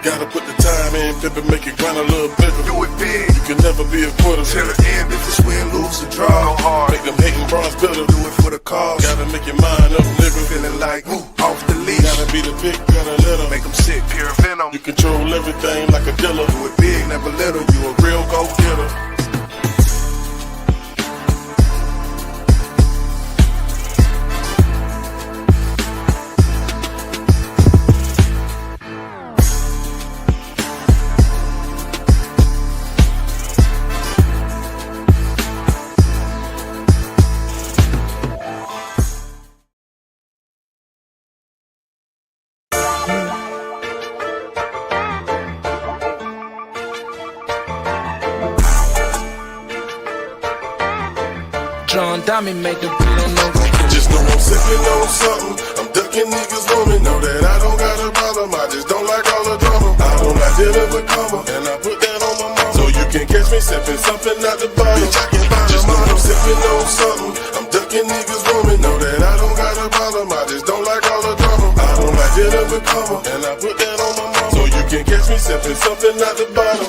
Gotta put the time in, pimpin', make it grind a little bigger. Do it big. You can never be a quitter. Till the end, if it's win, lose, or draw. Go hard. Make them hating bronze bitter. Do it for the cause. Gotta make your mind up, nigga. Feeling like, off the leash. Gotta be the pick, gotta let them. Make them sick, pure venom. You control everything like a dealer. Do it big, never little. You a real go-getter. Diamond make the feeling no. Just know I'm sipping on something. I'm ducking niggas woman. Know that I don't got a problem. I just don't like all the drama. I don't like dealing with karma, and I put that on my mama. So you can catch me sipping something out the bottle. Bitch, I can find just know I'm sipping on something. I'm ducking niggas woman. Know that I don't got a problem. I just don't like all the drama. I don't like dealing with karma, and I put that on my mama. So you can catch me sipping something out the bottle.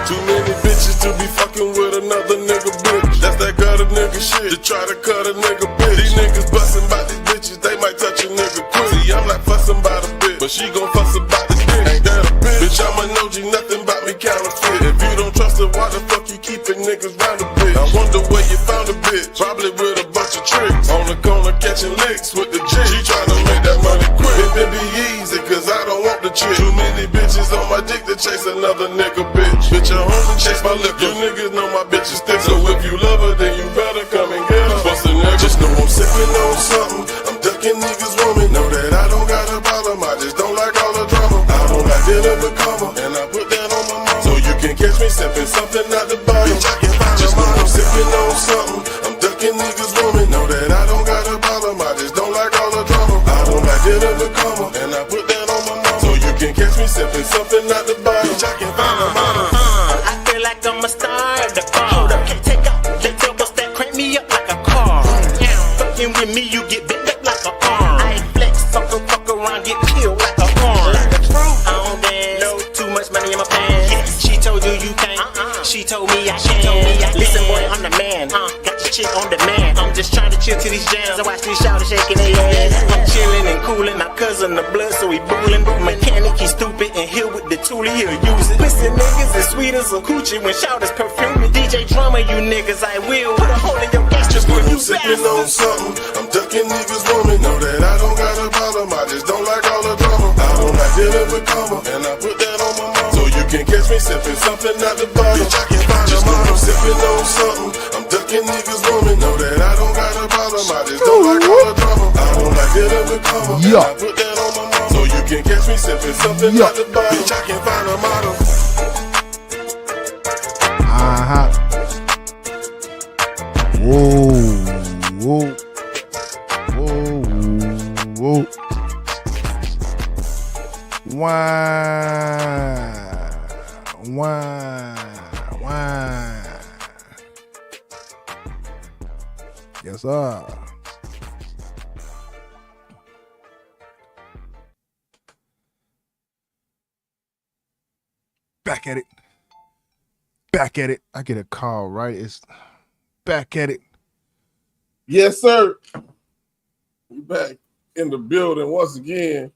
Too many bitches to be fucking with another nigga bitch. That's that gutter nigga shit, to try to cut a nigga bitch. These niggas bustin' by these bitches, they might touch a nigga quick. See, I'm not fussin' by the bitch, but she gon' fuss about the dick. Ain't that a bitch? Bitch, I'm an OG, nothing about me counterfeit. If you don't trust her, why the fuck you keepin' niggas round the bitch? I wonder where you found a bitch, probably with a bunch of tricks. On the corner catching licks with the G. She tryna make that money quick. It be easy, cause I don't want the chick. Too many bitches on my dick to chase another nigga bitch. Bitch, I home chase my liquor. You niggas know my bitch is thick, so if you love her, then you better come and get her. Bust a nigga. Just know I'm sipping on something. I'm ducking niggas woman. Know that I don't got a problem. I just don't like all the drama. I don't like dealing with karma, and I put that on my mama. So you can catch me sipping something out the bottle. Bitch, I can find just know I'm sipping on something. I'm ducking niggas woman. Know that I don't got a problem. I just don't like all the drama. I don't like dealing with karma, and I put that on my mama. So you can catch me sipping something out the bottle. Bitch, I can find a mama. I feel like I'm a star at the bar. Hold up, can't take out. They tell us that crank me up like a car. Fucking with me, you get bent up like a arm. I ain't flex, fuck around, get killed like a arm. I don't dance, too much money in my pants. She told you you can't, she told me I can. Listen boy, I'm the man, got your chick on demand. I'm just trying to chill to these jams. I watch these shouters shaking their ass. I'm chilling and cooling, my cousin the blood, so he bullin'. Mechanic, he stupid and here with the tool, he'll use it. Pussy niggas as sweet as a coochie when shouters perfume it. DJ drama, you niggas, I will put a hole in your gas just when you sipping on something. I'm ducking niggas woman. Know that I don't got a problem. I just don't like all the drama. I don't like dealing with karma, and I put that on my mama. So you can catch me sipping something out the bottle. Bitch, I can find just know I'm sipping on something. I'm ducking niggas woman. Know that I don't got a problem. I just don't like all the drama. I don't like dealing with karma, and I put that on my mama. So you can catch me sipping something out the bottle. Bitch, I can find a model. Whoa. Wine. Yes, sir. Back at it. I get a call, right? It's back at it. Yes, sir. We back in the building once again.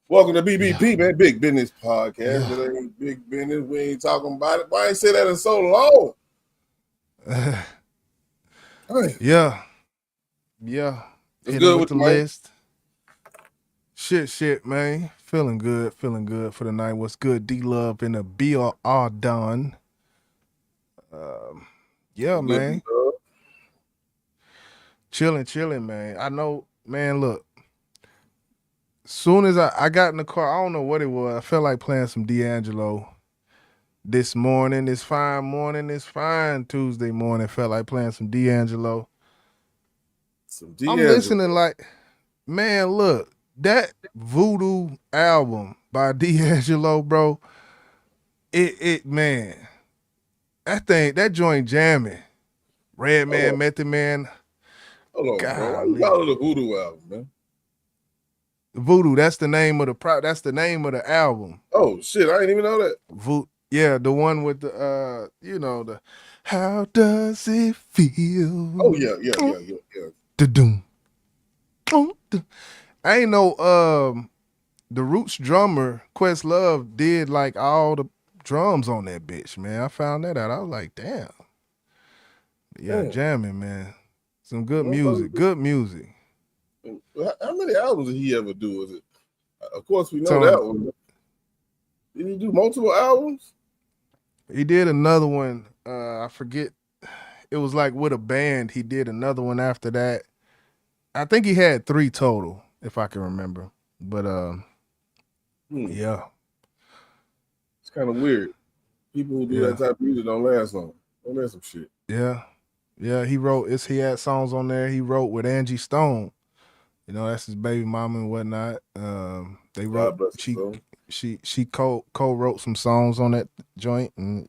Welcome to BBP, man. Big Business Podcast. It ain't big business. We ain't talking about it. Why ain't say that in so long? Yeah. It's good with the list. Shit, man. Feeling good for the night. What's good? D-Love in the BR done. Yeah, good, man. Chilling, man. I know, man, look. Soon as I got in the car, I don't know what it was. I felt like playing some D'Angelo this morning. This fine Tuesday morning. Felt like playing some D'Angelo. I'm listening like, man, look, that Voodoo album by D'Angelo, bro, man, that joint jamming. Redman, Method Man. Hold on, bro. Why you call it a Voodoo album, man? Voodoo. That's the name of that's the name of the album. Oh shit, I didn't even know that. Yeah, the one with the the how does it feel? Oh yeah. Da-doom. I ain't know the Roots drummer, Questlove, did like all the drums on that bitch, man. I found that out. I was like, damn. Yeah, Damn. jamming, man. Some good music. Good music. How many albums did he ever do? Is it? Of course, we know So, that one. Did he do multiple albums? He did another one. I forget. It was like with a band. He did another one after that. I think he had 3 total, if I can remember. But yeah. It's kind of weird. People who do that type of music don't last long. Don't last some shit. Yeah. Yeah, he had songs on there he wrote with Angie Stone. You know, that's his baby mama and whatnot. They wrote she co-wrote some songs on that joint, and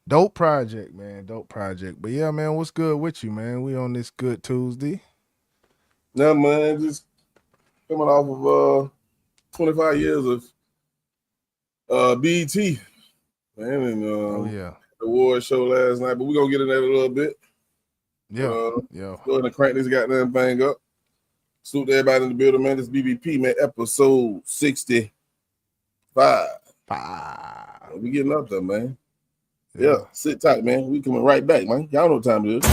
dope project, man. Dope project. But yeah, man, what's good with you, man? We on this good Tuesday. Nah, man, just coming off of 25 years of BET, man, and the award show last night. But we're gonna get in that a little bit. Yeah. Go ahead and crank this goddamn thing up. Salute to everybody in the building, man. This BBP, man, episode 65. We getting up there, man. Yeah, sit tight, man. We coming right back, man. Y'all know what time it is.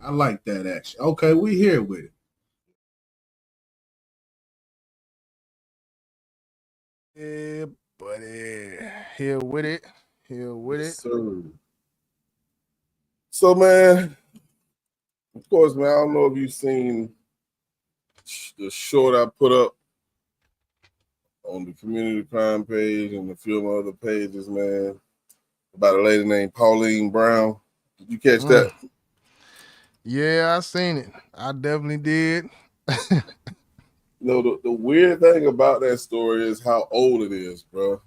I like that action. Okay, we here with it. Yeah, buddy. Here with it. Sir. So, man, of course, man, I don't know if you've seen the short I put up on the community crime page and a few other pages, man, about a lady named Pauline Brown. Did you catch that? Yeah, I seen it. I definitely did. The weird thing about that story is how old it is, bro.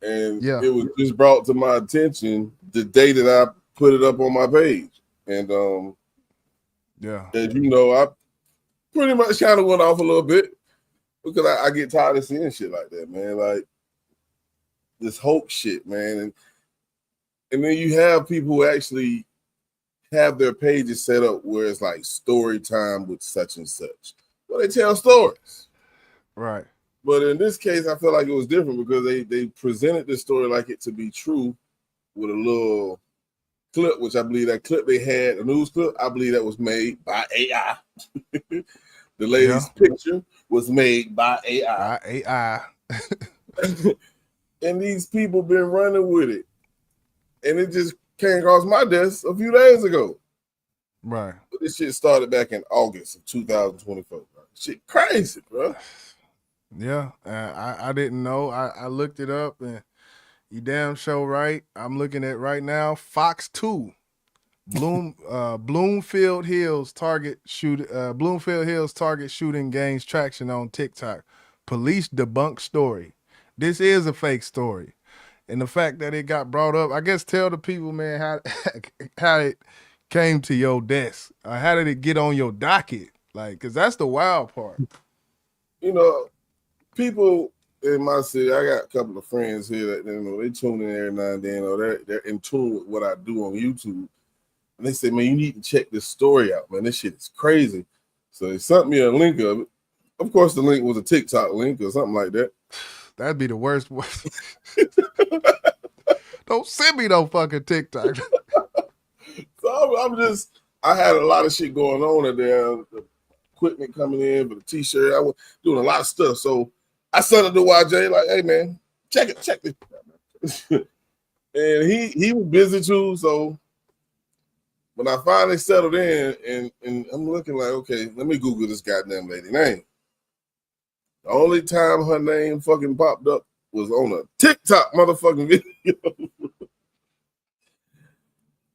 And it was just brought to my attention the day that I put it up on my page. And as you know, I pretty much kind of went off a little bit because I get tired of seeing shit like that, man. Like this hoax shit, man. And then you have people who actually have their pages set up where it's like story time with such and such. Well, they tell stories. Right. But in this case, I feel like it was different because they presented the story like it to be true with a little clip, which I believe that clip they had, a news clip, I believe that was made by AI. The lady's picture was made by AI. And these people been running with it. And it just came across my desk a few days ago. Right. But this shit started back in August of 2024. Bro. Shit crazy, bro. Yeah, I didn't know. I looked it up, and you damn sure right. I'm looking at right now. Fox 2, Bloomfield Hills target shooting gains traction on TikTok. Police debunk story. This is a fake story. And the fact that it got brought up, I guess tell the people, man, how it came to your desk. How did it get on your docket? Like, because that's the wild part. You know, people in my city, I got a couple of friends here that they tune in every now and then. They're in tune with what I do on YouTube. And they say, man, you need to check this story out, man. This shit is crazy. So they sent me a link of it. Of course, the link was a TikTok link or something like that. That'd be the worst. Don't send me no fucking TikTok. So I had a lot of shit going on in there. The equipment coming in for the t-shirt. I was doing a lot of stuff. So I sent it to YJ, like, hey man, check this. And he was busy too, so when I finally settled in and I'm looking like, okay, let me Google this goddamn lady name. The only time her name fucking popped up was on a TikTok motherfucking video.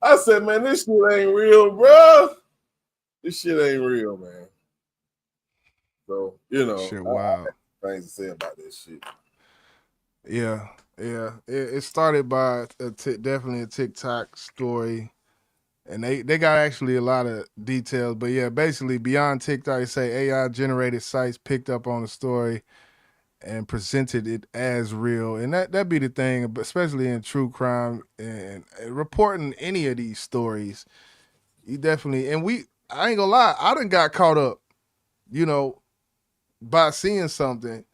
I said, man, this shit ain't real, bro. This shit ain't real, man. So, you know, Shit, wow. I have things to say about this shit. Yeah. It started by definitely a TikTok story. And they got actually a lot of details. But yeah, basically beyond TikTok, they say AI generated sites picked up on the story and presented it as real. And that be the thing, especially in true crime and reporting any of these stories. You definitely, and I ain't gonna lie, I done got caught up, you know, by seeing something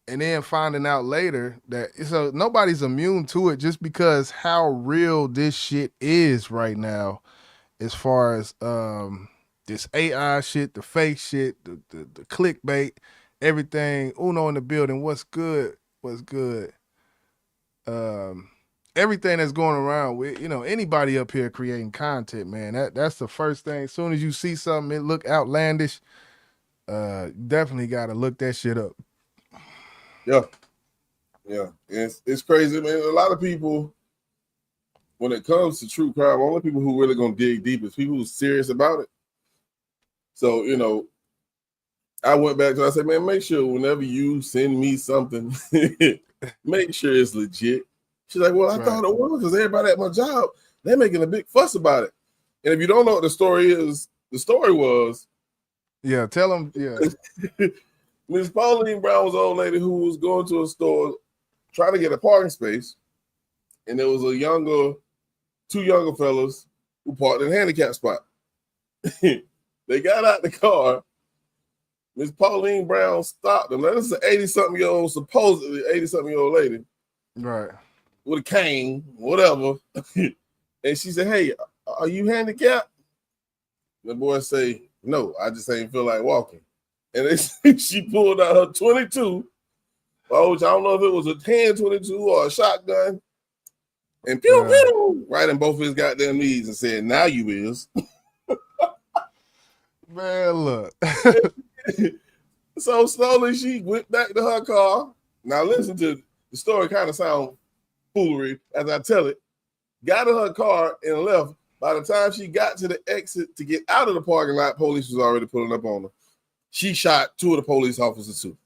and then finding out later that so nobody's immune to it just because how real this shit is right now as far as this AI shit, the fake shit, the clickbait, everything. Uno in the building. What's good? What's good? Everything that's going around with, anybody up here creating content, man. That's the first thing. As soon as you see something it look outlandish, definitely gotta look that shit up. Yeah. It's crazy, man. A lot of people, when it comes to true crime, only people who really gonna dig deep is people who's serious about it. So, I went back to I said, man, make sure whenever you send me something, make sure it's legit. She's like, well, I thought it was because everybody at my job, they're making a big fuss about it. And if you don't know what the story is, the story was. Yeah, tell them. Yeah. Miss Pauline Brown was an old lady who was going to a store trying to get a parking space. And there was two younger fellas who parked in a handicap spot. They got out the car. Miss Pauline Brown stopped them. Now, this is an 80-something-year-old, supposedly 80-something-year-old lady. Right. With a cane, whatever. And she said, hey, are you handicapped? The boy say, no, I just ain't feel like walking. And she pulled out her 22, which I don't know if it was a hand 22 or a shotgun. And pew, pew, right in both of his goddamn knees and said, now you is. Man, look. So slowly she went back to her car. Now listen to the story, kind of sound foolery as I tell it. Got in her car and left. By the time she got to the exit to get out of the parking lot, police was already pulling up on her. She shot two of the police officers too.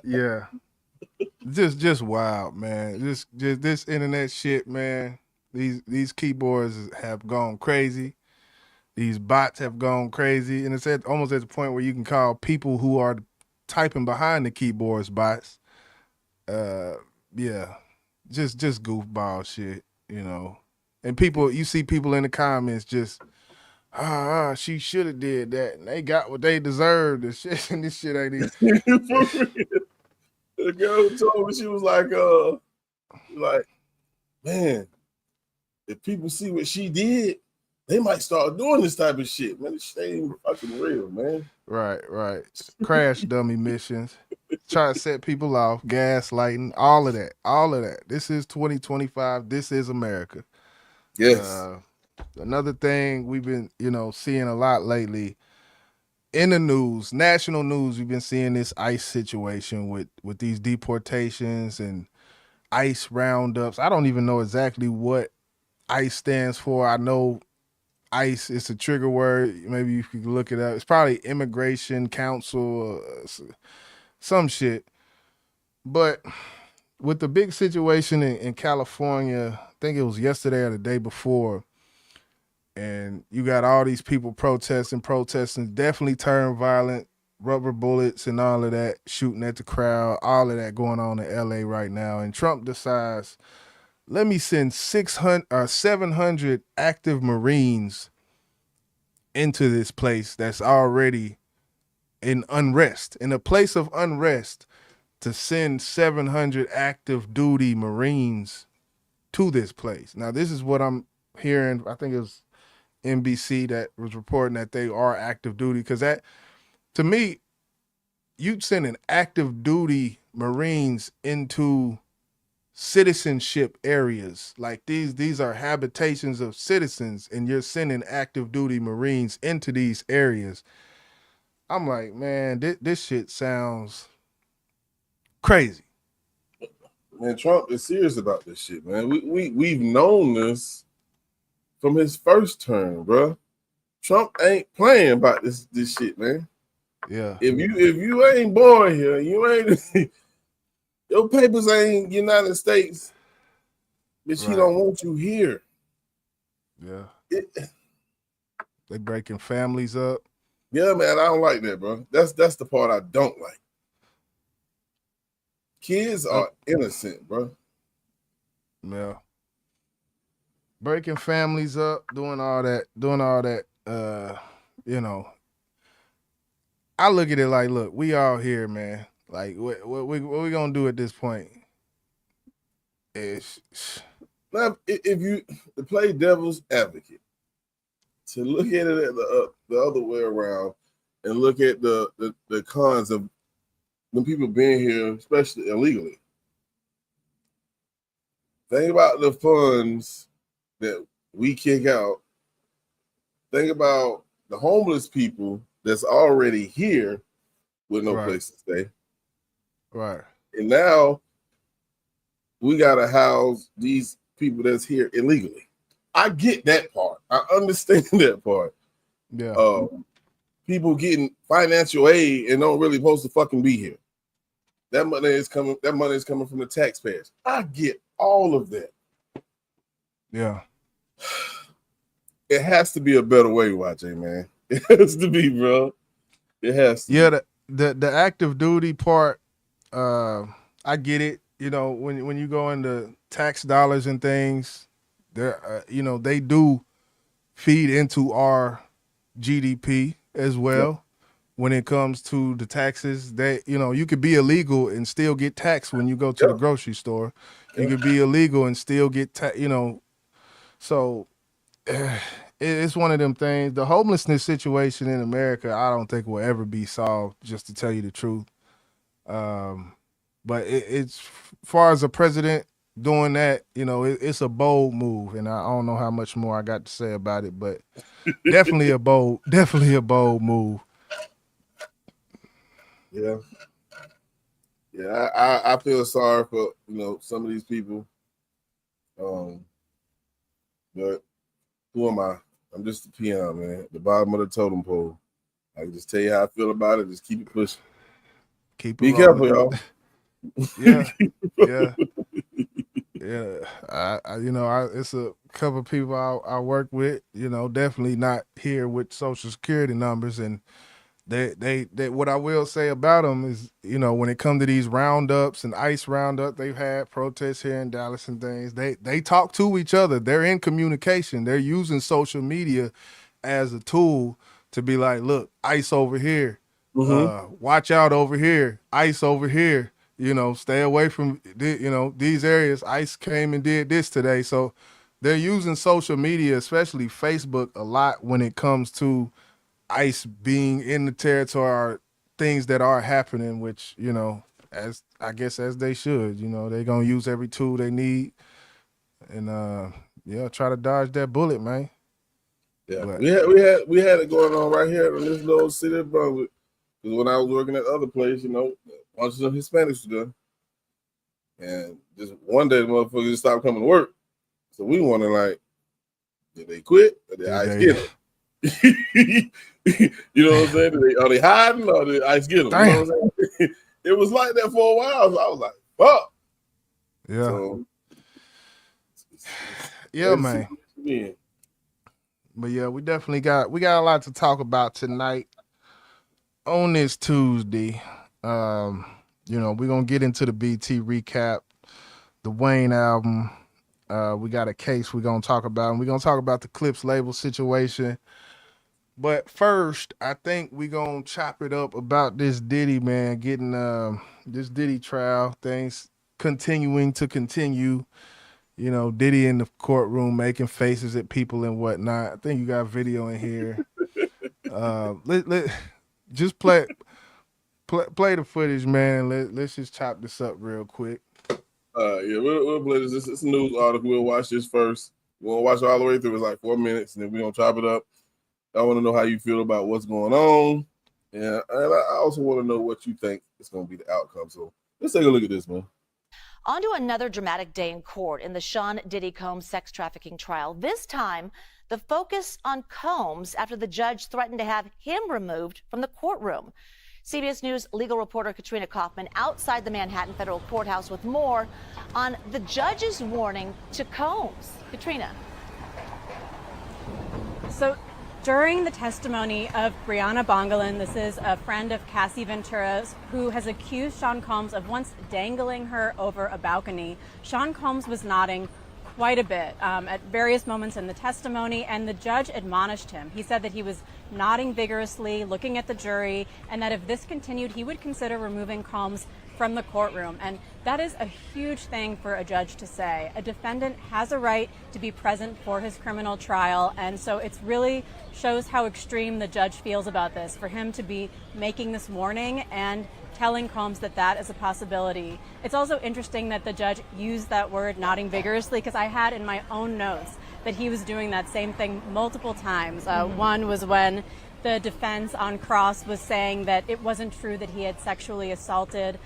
Yeah. Just wild, man. Just this internet shit, man. These keyboards have gone crazy. These bots have gone crazy, and it's almost at the point where you can call people who are typing behind the keyboards bots. Yeah, just goofball shit, And people, you see people in the comments just, she should have did that, and they got what they deserved. And shit, and this shit ain't even. The girl who told me, she was like, man, if people see what she did, they might start doing this type of shit. Man, this shit ain't fucking real, man. Right. Crash dummy missions. Try to set people off, gaslighting, all of that. This is 2025. This is America. Yes. Another thing we've been, seeing a lot lately in the news, national news, we've been seeing this ICE situation with these deportations and ICE roundups. I don't even know exactly what ICE stands for. I know ICE is a trigger word. Maybe you can look it up. It's probably Immigration Council, some shit. But with the big situation in California, I think it was yesterday or the day before, and you got all these people protesting, definitely turned violent, rubber bullets and all of that, shooting at the crowd, all of that going on in LA right now. And Trump decides, let me send 700 active Marines into this place that's already in unrest, in a place of unrest, to send 700 active duty Marines to this place. Now, this is what I'm hearing. I think it was NBC that was reporting that they are active duty. Because that, to me, you sending active duty Marines into citizenship areas. Like these are habitations of citizens, and you're sending active duty Marines into these areas. I'm like, man, this shit sounds crazy. Man, Trump is serious about this shit, man. We've known this from his first term, bro. Trump ain't playing about this shit, man. Yeah. If you ain't born here, you ain't your papers ain't United States, bitch. He Right. don't want you here. Yeah. They breaking families up. Yeah, man, I don't like that, bro. That's the part I don't like. Kids are innocent, bro. Yeah. Breaking families up, doing all that, you know. I look at it like, look, we all here, man. Like, what we gonna do at this point? Now, if you to play devil's advocate, to look at it at the other way around, and look at the cons of when people being here, especially illegally. Think about the funds that we kick out. Think about the homeless people that's already here with no place to stay. Right. And now we gotta house these people that's here illegally. I get that part. I understand that part. Yeah. People getting financial aid and don't really supposed to fucking be here. That money is coming from the taxpayers. I get all of that. Yeah. It has to be a better way, YJ, man. It has to be, bro. It has to. Yeah, the active duty part, I get it. You know, when you go into tax dollars and things, they're you know, they do feed into our GDP as well. Yep. When it comes to the taxes, that, you know, you could be illegal and still get taxed when you go to the grocery store. You could be illegal and still get you know. So it's one of them things. The homelessness situation in America, I don't think will ever be solved, just to tell you the truth. But it's far as a president doing that, you know, it's a bold move, and I don't know how much more I got to say about it, but definitely a bold move. Yeah. Yeah, I feel sorry for, you know, some of these people. But who am I? I'm just a peon, man. At the bottom of the totem pole. I can just tell you how I feel about it. Just keep it pushing. Be careful, y'all. Yeah. Yeah. Yeah. You know, it's a couple of people I work with, you know, definitely not here with Social Security numbers, and they what I will say about them is, you know, when it comes to these roundups and ICE roundup, they've had protests here in Dallas and things. They talk to each other. They're in communication. They're using social media as a tool to be like, look, ICE over here. Watch out over here. ICE over here. You know, stay away from, you know, these areas. ICE came and did this today. So they're using social media, especially Facebook, a lot when it comes to ICE being in the territory, or things that are happening, which, you know, as I guess as they should, you know, they're gonna use every tool they need, and yeah, try to dodge that bullet, man. Yeah, but we had it going on right here in this little city of Brunswick. Because when I was working at the other place, you know, a bunch of Hispanics were there, and just one day the motherfuckers just stopped coming to work. So we wondering, like, did they quit or did ICE get them? You know what I'm saying? Are they hiding or did ICE get them? You know what I'm saying? It was like that for a while. So I was like, fuck. Yeah. So, yeah, man. But yeah, we definitely got a lot to talk about tonight on this Tuesday. You know, we're gonna get into the BT recap, the Wayne album. We got a case we're gonna talk about, and we're gonna talk about the Clipse label situation. But first, I think we're gonna chop it up about this Diddy, man, getting this Diddy trial, things continuing to continue. You know, Diddy in the courtroom making faces at people and whatnot. I think you got video in here. Just play the footage, man. Let's just chop this up real quick. Yeah, we'll play this. It's a news article. We'll watch this first. We'll watch it all the way through. It's like 4 minutes, and then we're gonna chop it up. I want to know how you feel about what's going on, and I also want to know what you think is gonna be the outcome. So let's take a look at this, man. On to another dramatic day in court in the Sean Diddy Combs sex trafficking trial. This time, the focus on Combs after the judge threatened to have him removed from the courtroom. CBS News legal reporter Katrina Kaufman outside the Manhattan Federal Courthouse with more on the judge's warning to Combs. Katrina. So during the testimony of Brianna Bongolan, this is a friend of Cassie Ventura's, who has accused Sean Combs of once dangling her over a balcony. Sean Combs was nodding quite a bit at various moments in the testimony, and the judge admonished him. He said that he was nodding vigorously, looking at the jury, and that if this continued, he would consider removing Combs from the courtroom. And that is a huge thing for a judge to say. A defendant has a right to be present for his criminal trial, and so it's really shows how extreme the judge feels about this, for him to be making this warning and telling Combs that that is a possibility. It's also interesting that the judge used that word, nodding vigorously, because I had in my own notes that he was doing that same thing multiple times. One was when the defense on cross was saying that it wasn't true that he had sexually assaulted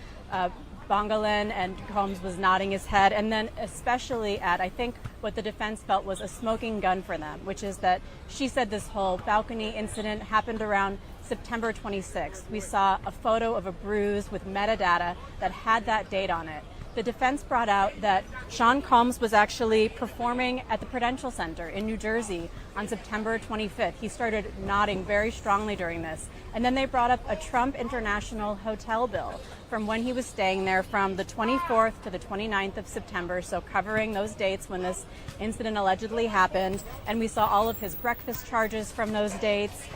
Bongolan, and Combs was nodding his head. And then especially at, I think, what the defense felt was a smoking gun for them, which is that she said this whole balcony incident happened around September 26th. We saw a photo of a bruise with metadata that had that date on it. The defense brought out that Sean Combs was actually performing at the Prudential Center in New Jersey on September 25th. He started nodding very strongly during this. And then they brought up a Trump International hotel bill from when he was staying there from the 24th to the 29th of September, so covering those dates when this incident allegedly happened. And we saw all of his breakfast charges from those dates.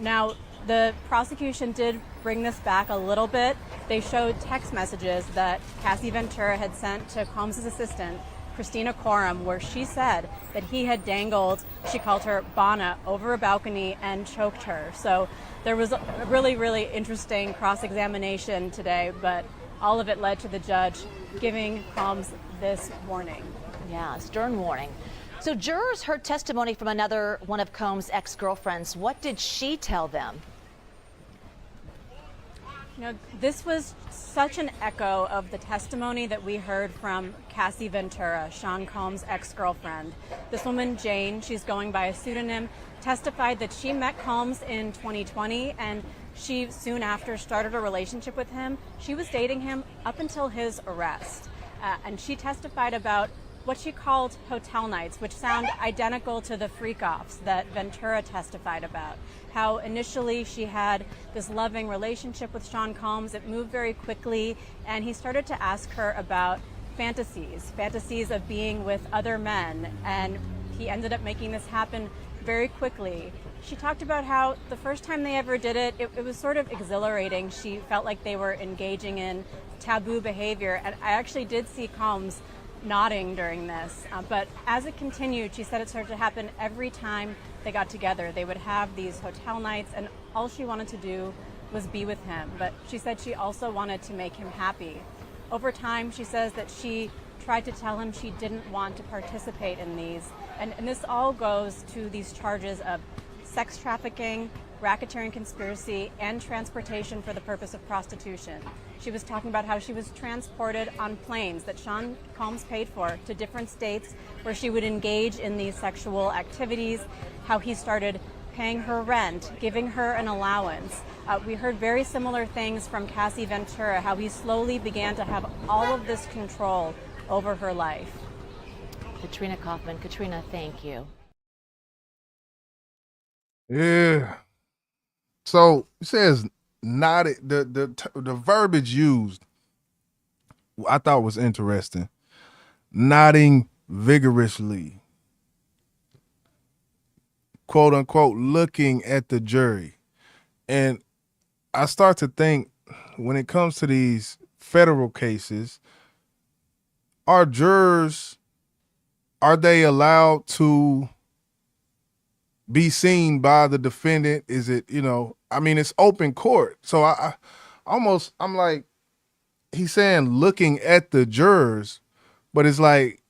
Now, the prosecution did bring this back a little bit. They showed text messages that Cassie Ventura had sent to Combs' assistant, Christina Coram, where she said that he had dangled, she called her Bana, over a balcony and choked her. So there was a really, really interesting cross-examination today, but all of it led to the judge giving Combs this warning. Yeah, stern warning. So jurors heard testimony from another one of Combs' ex-girlfriends. What did she tell them? You know, this was such an echo of the testimony that we heard from Cassie Ventura, Sean Combs' ex-girlfriend. This woman, Jane, she's going by a pseudonym, testified that she met Combs in 2020 and she soon after started a relationship with him. She was dating him up until his arrest. And she testified about what she called hotel nights, which sound identical to the freak-offs that Ventura testified about. How initially she had this loving relationship with Sean Combs. It moved very quickly, and he started to ask her about fantasies of being with other men, and he ended up making this happen very quickly. She talked about how the first time they ever did it, it was sort of exhilarating. She felt like they were engaging in taboo behavior, and I actually did see Combs nodding during this, but as it continued, she said it started to happen every time they got together. They would have these hotel nights, and all she wanted to do was be with him, but she said she also wanted to make him happy. Over time, she says that she tried to tell him she didn't want to participate in these, and this all goes to these charges of sex trafficking, racketeering conspiracy, and transportation for the purpose of prostitution. She was talking about how she was transported on planes that Sean Combs paid for to different states where she would engage in these sexual activities, how he started paying her rent, giving her an allowance. We heard very similar things from Cassie Ventura, how he slowly began to have all of this control over her life. Katrina Kaufman. Katrina, thank you. Yeah. So it says nodded. The verbiage used, I thought was interesting. Nodding vigorously, quote unquote, looking at the jury, and I start to think when it comes to these federal cases, are jurors are they allowed to be seen by the defendant? Is it, I mean, it's open court. So I'm like, he's saying looking at the jurors, but it's like,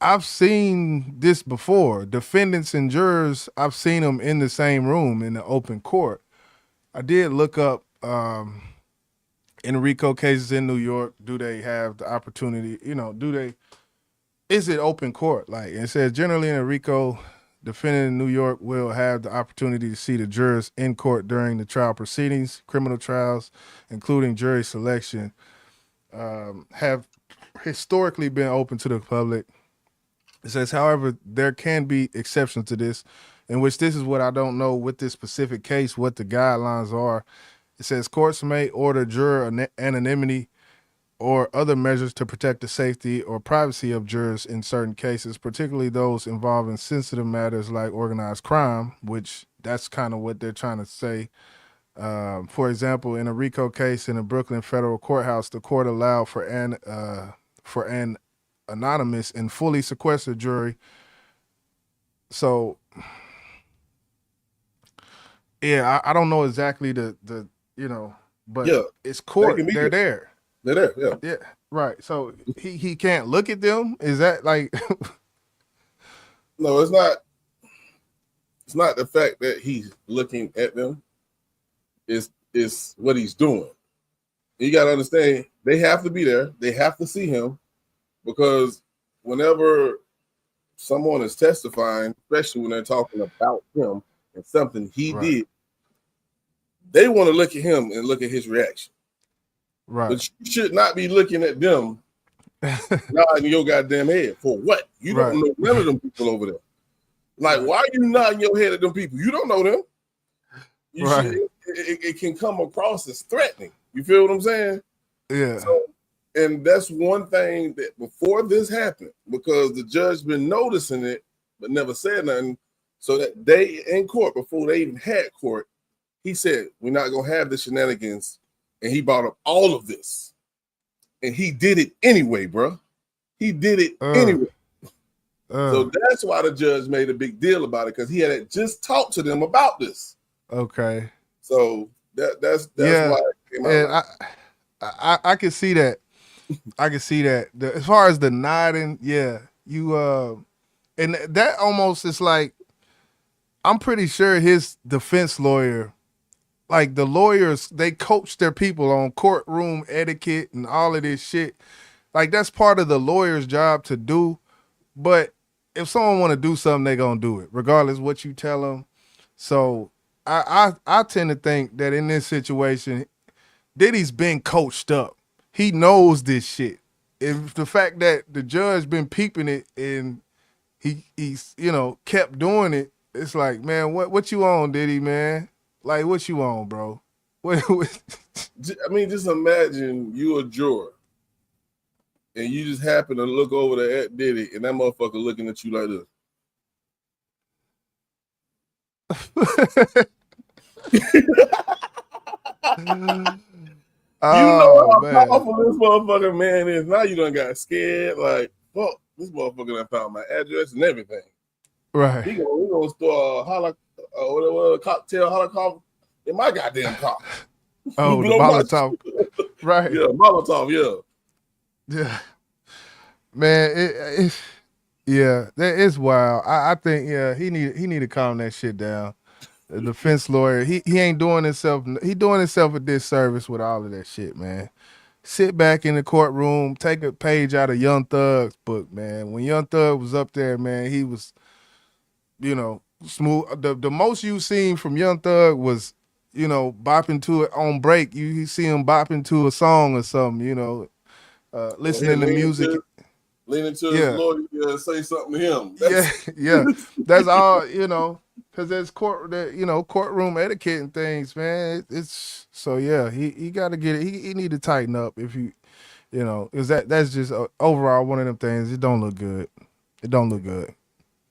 I've seen this before. Defendants and jurors, I've seen them in the same room in the open court. I did look up in RICO cases in New York, do they have the opportunity, is it open court? Like it says, generally in a RICO, defendant in New York will have the opportunity to see the jurors in court during the trial proceedings. Criminal trials, including jury selection, have historically been open to the public. It says, however, there can be exceptions to this, in which this is what I don't know with this specific case, what the guidelines are. It says courts may order juror anonymity or other measures to protect the safety or privacy of jurors in certain cases, particularly those involving sensitive matters like organized crime, which that's kind of what they're trying to say. For example, in a RICO case in a Brooklyn federal courthouse, the court allowed for an anonymous and fully sequestered jury. So, yeah, I don't know exactly the but Yeah, it's court. They're there. They're there, yeah. Yeah, right. So he can't look at them? Is that like No, it's not. It's not the fact that he's looking at them. It's what he's doing. You got to understand, they have to be there. They have to see him, because whenever someone is testifying, especially when they're talking about him and something he did, they want to look at him and look at his reaction. Right. But you should not be looking at them nodding your goddamn head. For what? You don't know none of them people over there. Like, why are you nodding your head at them people? You don't know them. You should, it can come across as threatening. You feel what I'm saying? Yeah. So, and that's one thing that before this happened, because the judge been noticing it but never said nothing. So that day in court, before they even had court, he said, we're not going to have the shenanigans. And he brought up all of this. And he did it anyway, bro. He did it anyway. So that's why the judge made a big deal about it, because he had just talked to them about this. Okay. So that's why it came out. And I can see that. I can see that. As far as the nodding, yeah, you and that almost is like, I'm pretty sure his defense lawyer, like the lawyers, they coach their people on courtroom etiquette and all of this shit. Like that's part of the lawyer's job to do. But if someone want to do something, they gonna do it, regardless of what you tell them. So I tend to think that in this situation, Diddy's been coached up. He knows this shit. If the fact that the judge been peeping it and he's kept doing it, it's like, man, what you on, Diddy, man? Like, what you on, bro? What? I mean, just imagine you a juror and you just happen to look over there at Diddy and that motherfucker looking at you like this. You know how powerful this motherfucking man is. Now you done got scared. Like, fuck, this motherfucker done found my address and everything. Right. He gonna store a cocktail holocaust in my goddamn car. Oh, the Molotov. Right. Yeah, Molotov, yeah. Yeah. Man, it's wild. I think, he need to calm that shit down. The defense lawyer, he ain't doing himself. He doing himself a disservice with all of that shit, man. Sit back in the courtroom, take a page out of Young Thug's book, man. When Young Thug was up there, man, he was, smooth. The most you seen from Young Thug was, bopping to it on break. You see him bopping to a song or something, listening to music. Leaning to his lawyer, say something to him. Yeah. That's all, because there's courtroom etiquette and things, man. It's so he got to get it. He need to tighten up if because that's just overall one of them things. It don't look good. It don't look good.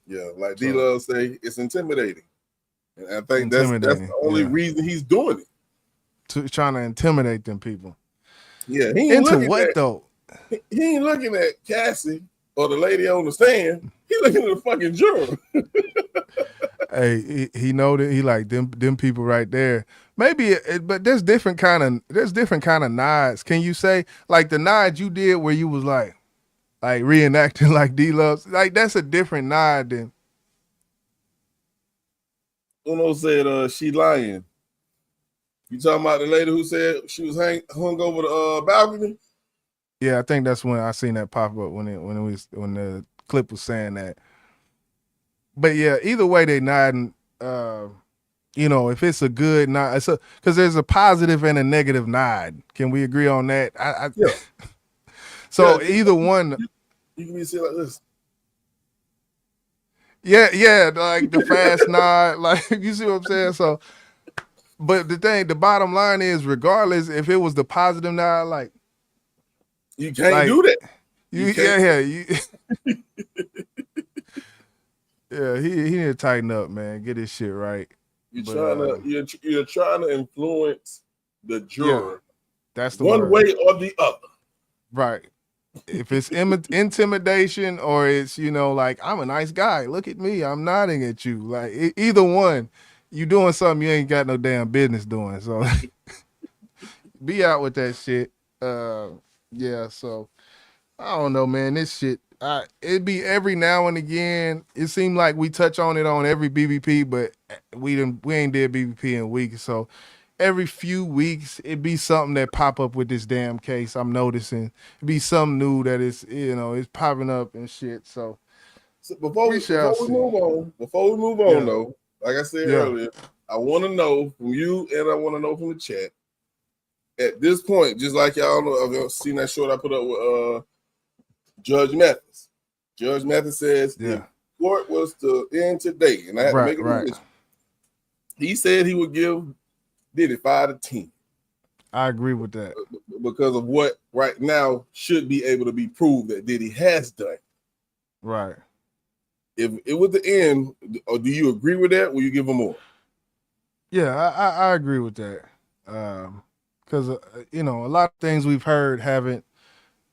Yeah, like D-Love say, it's intimidating. And I think that's the only reason he's doing it. Trying to intimidate them people. Yeah, he ain't into looking what at, though? He ain't looking at Cassie or the lady on the stand. He looking at the fucking juror. Hey, he know that he like them people right there. Maybe, but there's different kind of nods. Can you say like the nod you did where you was like reenacting like D-Love's? Like that's a different nod than. Uno said she lying. You talking about the lady who said she was hung over the balcony? Yeah, I think that's when I seen that pop up when the clip was saying that. But yeah, either way they nodding. If it's a good nod, because there's a positive and a negative nod. Can we agree on that? Yeah. So yeah, either one. You can be seen like this. Yeah, like the fast nod, like you see what I'm saying. So, but the bottom line is, regardless if it was the positive nod, like you can't do that. Yeah, he need to tighten up, man. Get his shit right. You're trying to influence the juror. Yeah, that's the one word. way or the other. Right. If it's intimidation or it's, like, I'm a nice guy. Look at me. I'm nodding at you. Like, either one, you doing something you ain't got no damn business doing. So be out with that shit. Yeah, so I don't know, man. This shit, it'd be every now and again. It seemed like we touch on it on every BBP, but we ain't did BBP in weeks. So every few weeks, it'd be something that pop up with this damn case. I'm noticing it'd be something new that is, it's popping up and shit. So before we move on, though, like I said earlier, I want to know from you and I want to know from the chat. At this point, just like y'all know, I've seen that short I put up with Judge Mathis. Judge Mathis says if court was to end today, and I had to make a decision, he said he would give Diddy 5 to 10. I agree with that. Because of what right now should be able to be proved that Diddy has done. Right. If it was the end, or do you agree with that? Will you give him more? Yeah, I agree with that. Because, a lot of things we've heard haven't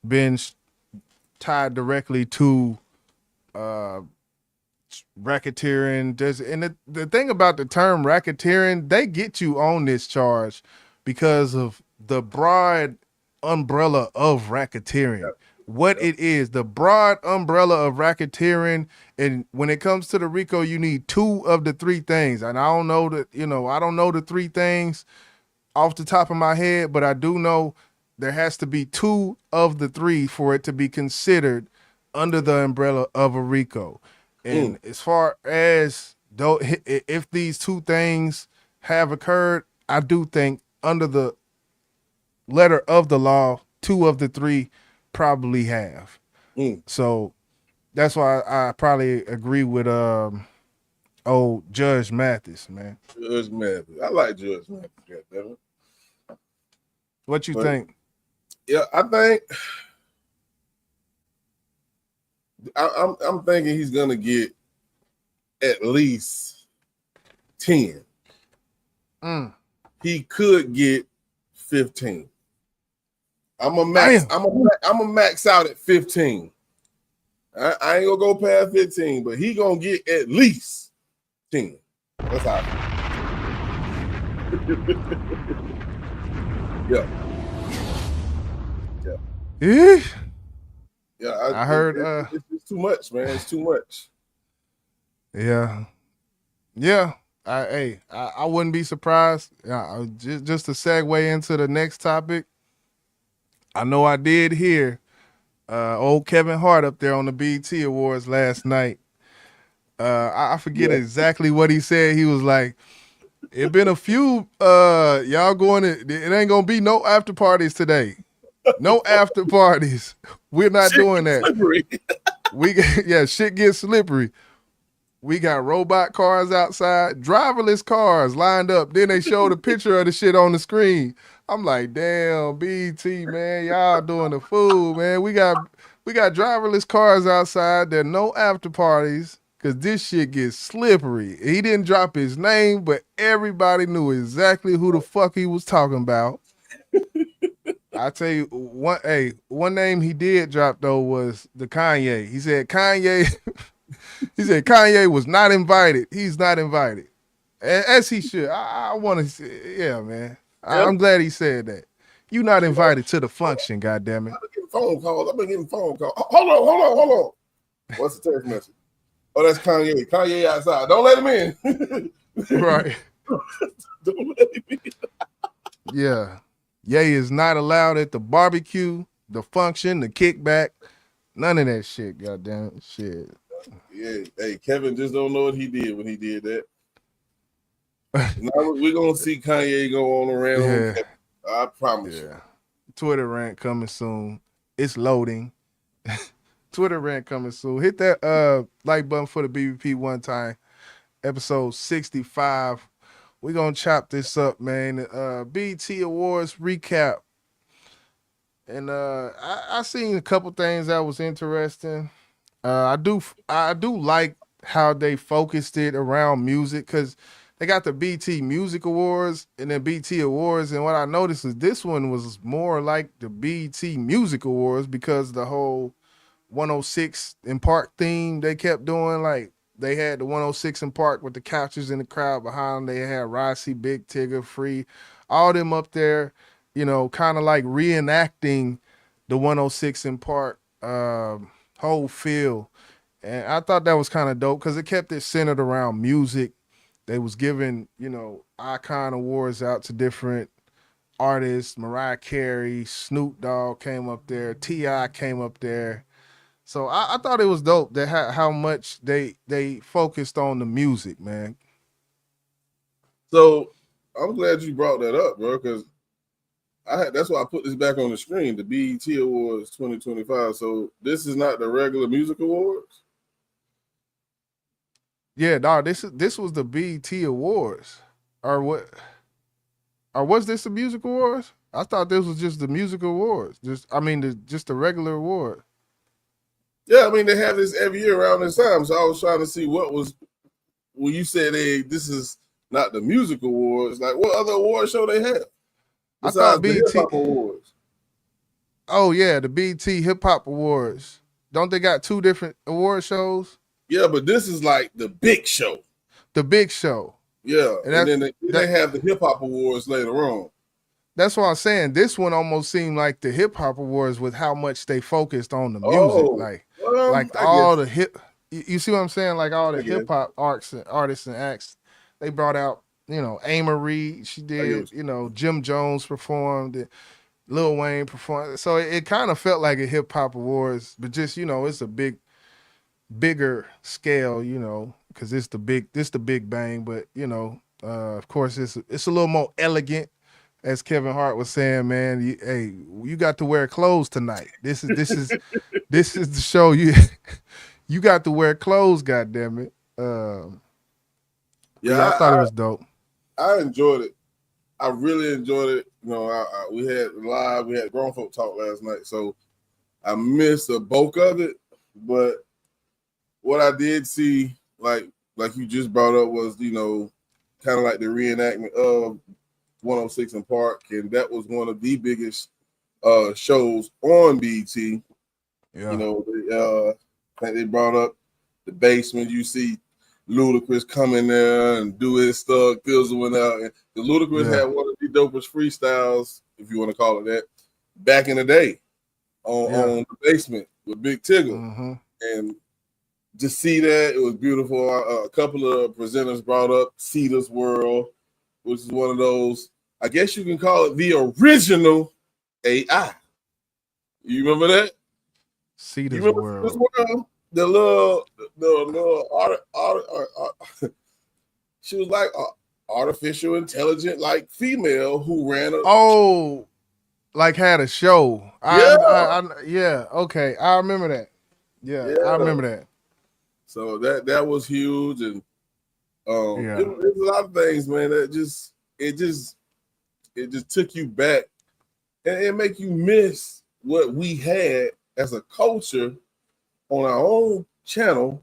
been tied directly to racketeering. And the thing about the term racketeering, they get you on this charge because of the broad umbrella of racketeering. Yep. What it is, the broad umbrella of racketeering. And when it comes to the RICO, you need 2 of the 3 things. And I don't know that, I don't know the 3 things off the top of my head, but I do know there has to be 2 of the 3 for it to be considered under the umbrella of a RICO. And as far as though, if these 2 things have occurred, I do think under the letter of the law, 2 of the 3 probably have. So that's why I probably agree with Judge Mathis, man. Judge Mathis. I like Judge Mathis. Goddammit. What you think? Yeah, I think I'm thinking he's gonna get at least 10. He could get 15. I'm a max out at 15. I ain't gonna go past 15, but he gonna get at least 10. That's how I feel. Yeah. I heard it's too much, man. It's too much. Yeah. I wouldn't be surprised. Just to segue into the next topic. I know I did hear old Kevin Hart up there on the BET Awards last night. I forget exactly what he said. He was like, it been a few y'all going to, it ain't gonna be no after parties today. No after parties. We're not doing that. Shit gets slippery. We got robot cars outside, driverless cars lined up. Then they showed a picture of the shit on the screen. I'm like, damn, BT, man, y'all doing the fool, man. We got driverless cars outside. There are no after parties because this shit gets slippery. He didn't drop his name, but everybody knew exactly who the fuck he was talking about. I tell you, one name he did drop though was the Kanye. He said Kanye He said Kanye was not invited. He's not invited, as he should. I want to, yeah, man. I'm glad he said that. You not invited to the function, goddammit. I've been getting phone calls. Hold on. What's the text message? Oh, that's Kanye. Kanye outside. Don't let him in. Right. Don't let him in. Yeah. Ye is not allowed at the barbecue, the function, the kickback. None of that shit, goddamn shit. Yeah. Hey, Kevin just don't know what he did when he did that. Now we're gonna see Kanye go on around. Yeah. I promise you. Twitter rant coming soon. It's loading. Twitter rant coming soon. Hit that like button for the BBP one time. Episode 65. We're gonna chop this up, man. BT Awards recap. And I seen a couple things that was interesting. I do like how they focused it around music, because they got the BT Music Awards and then BT Awards, and what I noticed is this one was more like the BT Music Awards because the whole 106 in Park theme they kept doing. Like, they had the 106 in Park with the couches in the crowd behind them. They had Rossi, Big Tigger, Free, all them up there, you know, kind of like reenacting the 106 in Park whole feel. And I thought that was kind of dope because it kept it centered around music. They was giving, you know, icon awards out to different artists. Mariah Carey, Snoop Dogg came up there. T.I. came up there. So I thought it was dope that how much they focused on the music, man. So I'm glad you brought that up, bro, because that's why I put this back on the screen, the BET Awards 2025. So this is not the regular music awards? Yeah, dog, this was the BET Awards. Or what? Or was this the music awards? I thought this was just the music awards. Just the regular award. Yeah, I mean, they have this every year around this time. So I was trying to see what was, when you said, hey, this is not the music awards, like what other award show they have? I thought BET hip-hop awards. Oh, yeah, the BET Hip Hop Awards. Don't they got two different award shows? Yeah, but this is like the big show. The big show. Yeah, and then they have the hip hop awards later on. That's what I'm saying. This one almost seemed like the hip hop awards with how much they focused on the music. Like all the hip, you see what I'm saying? Like all the hip hop artists and acts, they brought out, you know, Amerie, she did, you know, Jim Jones performed, Lil Wayne performed. So it kind of felt like a hip hop awards, but just, you know, it's a bigger scale, you know, because it's the big bang. But, you know, of course it's a little more elegant. As Kevin Hart was saying, man, you got to wear clothes tonight. This is the show. You got to wear clothes, goddammit. I thought it was dope. I enjoyed it. I really enjoyed it. You know, we had grown folk talk last night, so I missed the bulk of it. But what I did see, like you just brought up, was, you know, kind of like the reenactment of 106 in Park, and that was one of the biggest shows on BET. Yeah. You know, they brought up the basement. You see Ludacris come in there and do his Thug Fizzle out. And the Ludacris had one of the dopest freestyles, if you want to call it that, back in the day on the basement with Big Tigger. Mm-hmm. And to see that, it was beautiful. A couple of presenters brought up Cedar's World, which is one of those, I guess you can call it the original AI. You remember that? Cedar's World. The little she was like artificial intelligent, like female who ran a had a show. Okay, I remember that. Yeah, I remember that. So that was huge, and there's a lot of things, man, that it just took you back, and it make you miss what we had as a culture on our own channel,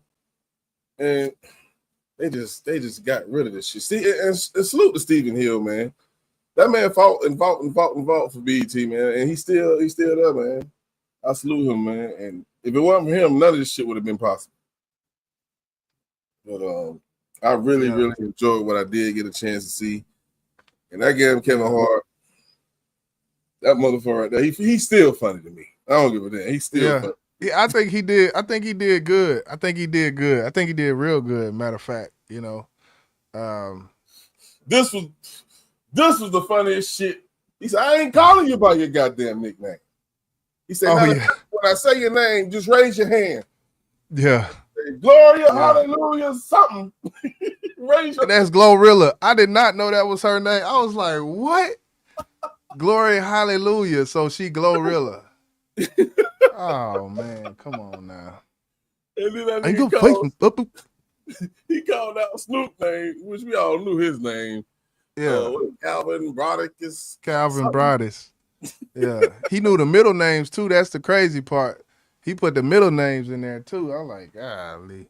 and they just got rid of this shit. See, and salute to Stephen Hill, man. That man fought for BET, man, and he's still there, man. I salute him, man. And if it wasn't for him, none of this shit would have been possible. But I really, really enjoyed what I did get a chance to see. And that gave Kevin Hart, that motherfucker right there, he's still funny to me. I don't give a damn. He's still funny. Yeah, I think he did. I think he did good. I think he did good. I think he did real good. Matter of fact, you know, this was the funniest shit. He said, "I ain't calling you by your goddamn nickname." He said, when I say your name, just raise your hand. Yeah. Say, Gloria, hallelujah, something. Raise your That's Glorilla. I did not know that was her name. I was like, what? Glory, hallelujah. So she Glorilla. Oh man, come on now. And then that nigga he called out Snoop name, which we all knew his name. Yeah. Calvin Brodicus. Calvin Brodicus. Yeah. He knew the middle names too. That's the crazy part. He put the middle names in there too. I'm like, golly.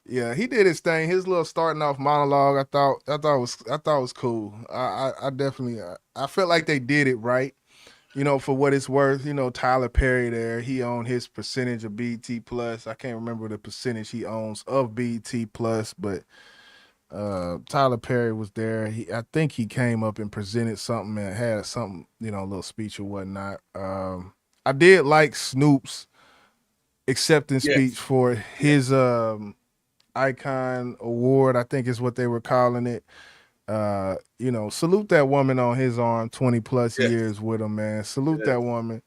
Yeah, he did his thing. His little starting off monologue, I thought was cool. I definitely I felt like they did it right. You know, for what it's worth, you know, Tyler Perry there, he owned his percentage of BT Plus. I can't remember the percentage he owns of BT Plus, but Tyler Perry was there. I think he came up and presented something and had something, you know, a little speech or whatnot. I did like Snoop's acceptance speech for his Icon Award, I think is what they were calling it. You know, salute that woman on his arm, 20 plus years with him, man. Salute that woman.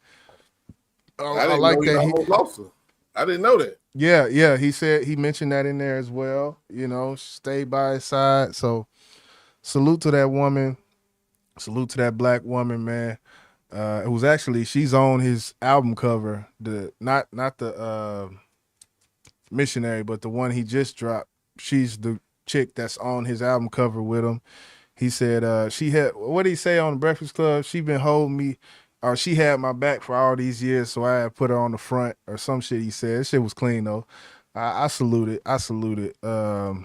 I like that. He lost her. I didn't know that. Yeah. He mentioned that in there as well. You know, stay by his side. So salute to that woman. Salute to that black woman, man. It was actually, she's on his album cover. Not the missionary, but the one he just dropped. She's the chick that's on his album cover with him. He said she had, what did he say on the Breakfast Club? She been holding me, or she had my back for all these years, so I had put her on the front or some shit he said. That shit was clean though. I salute it. And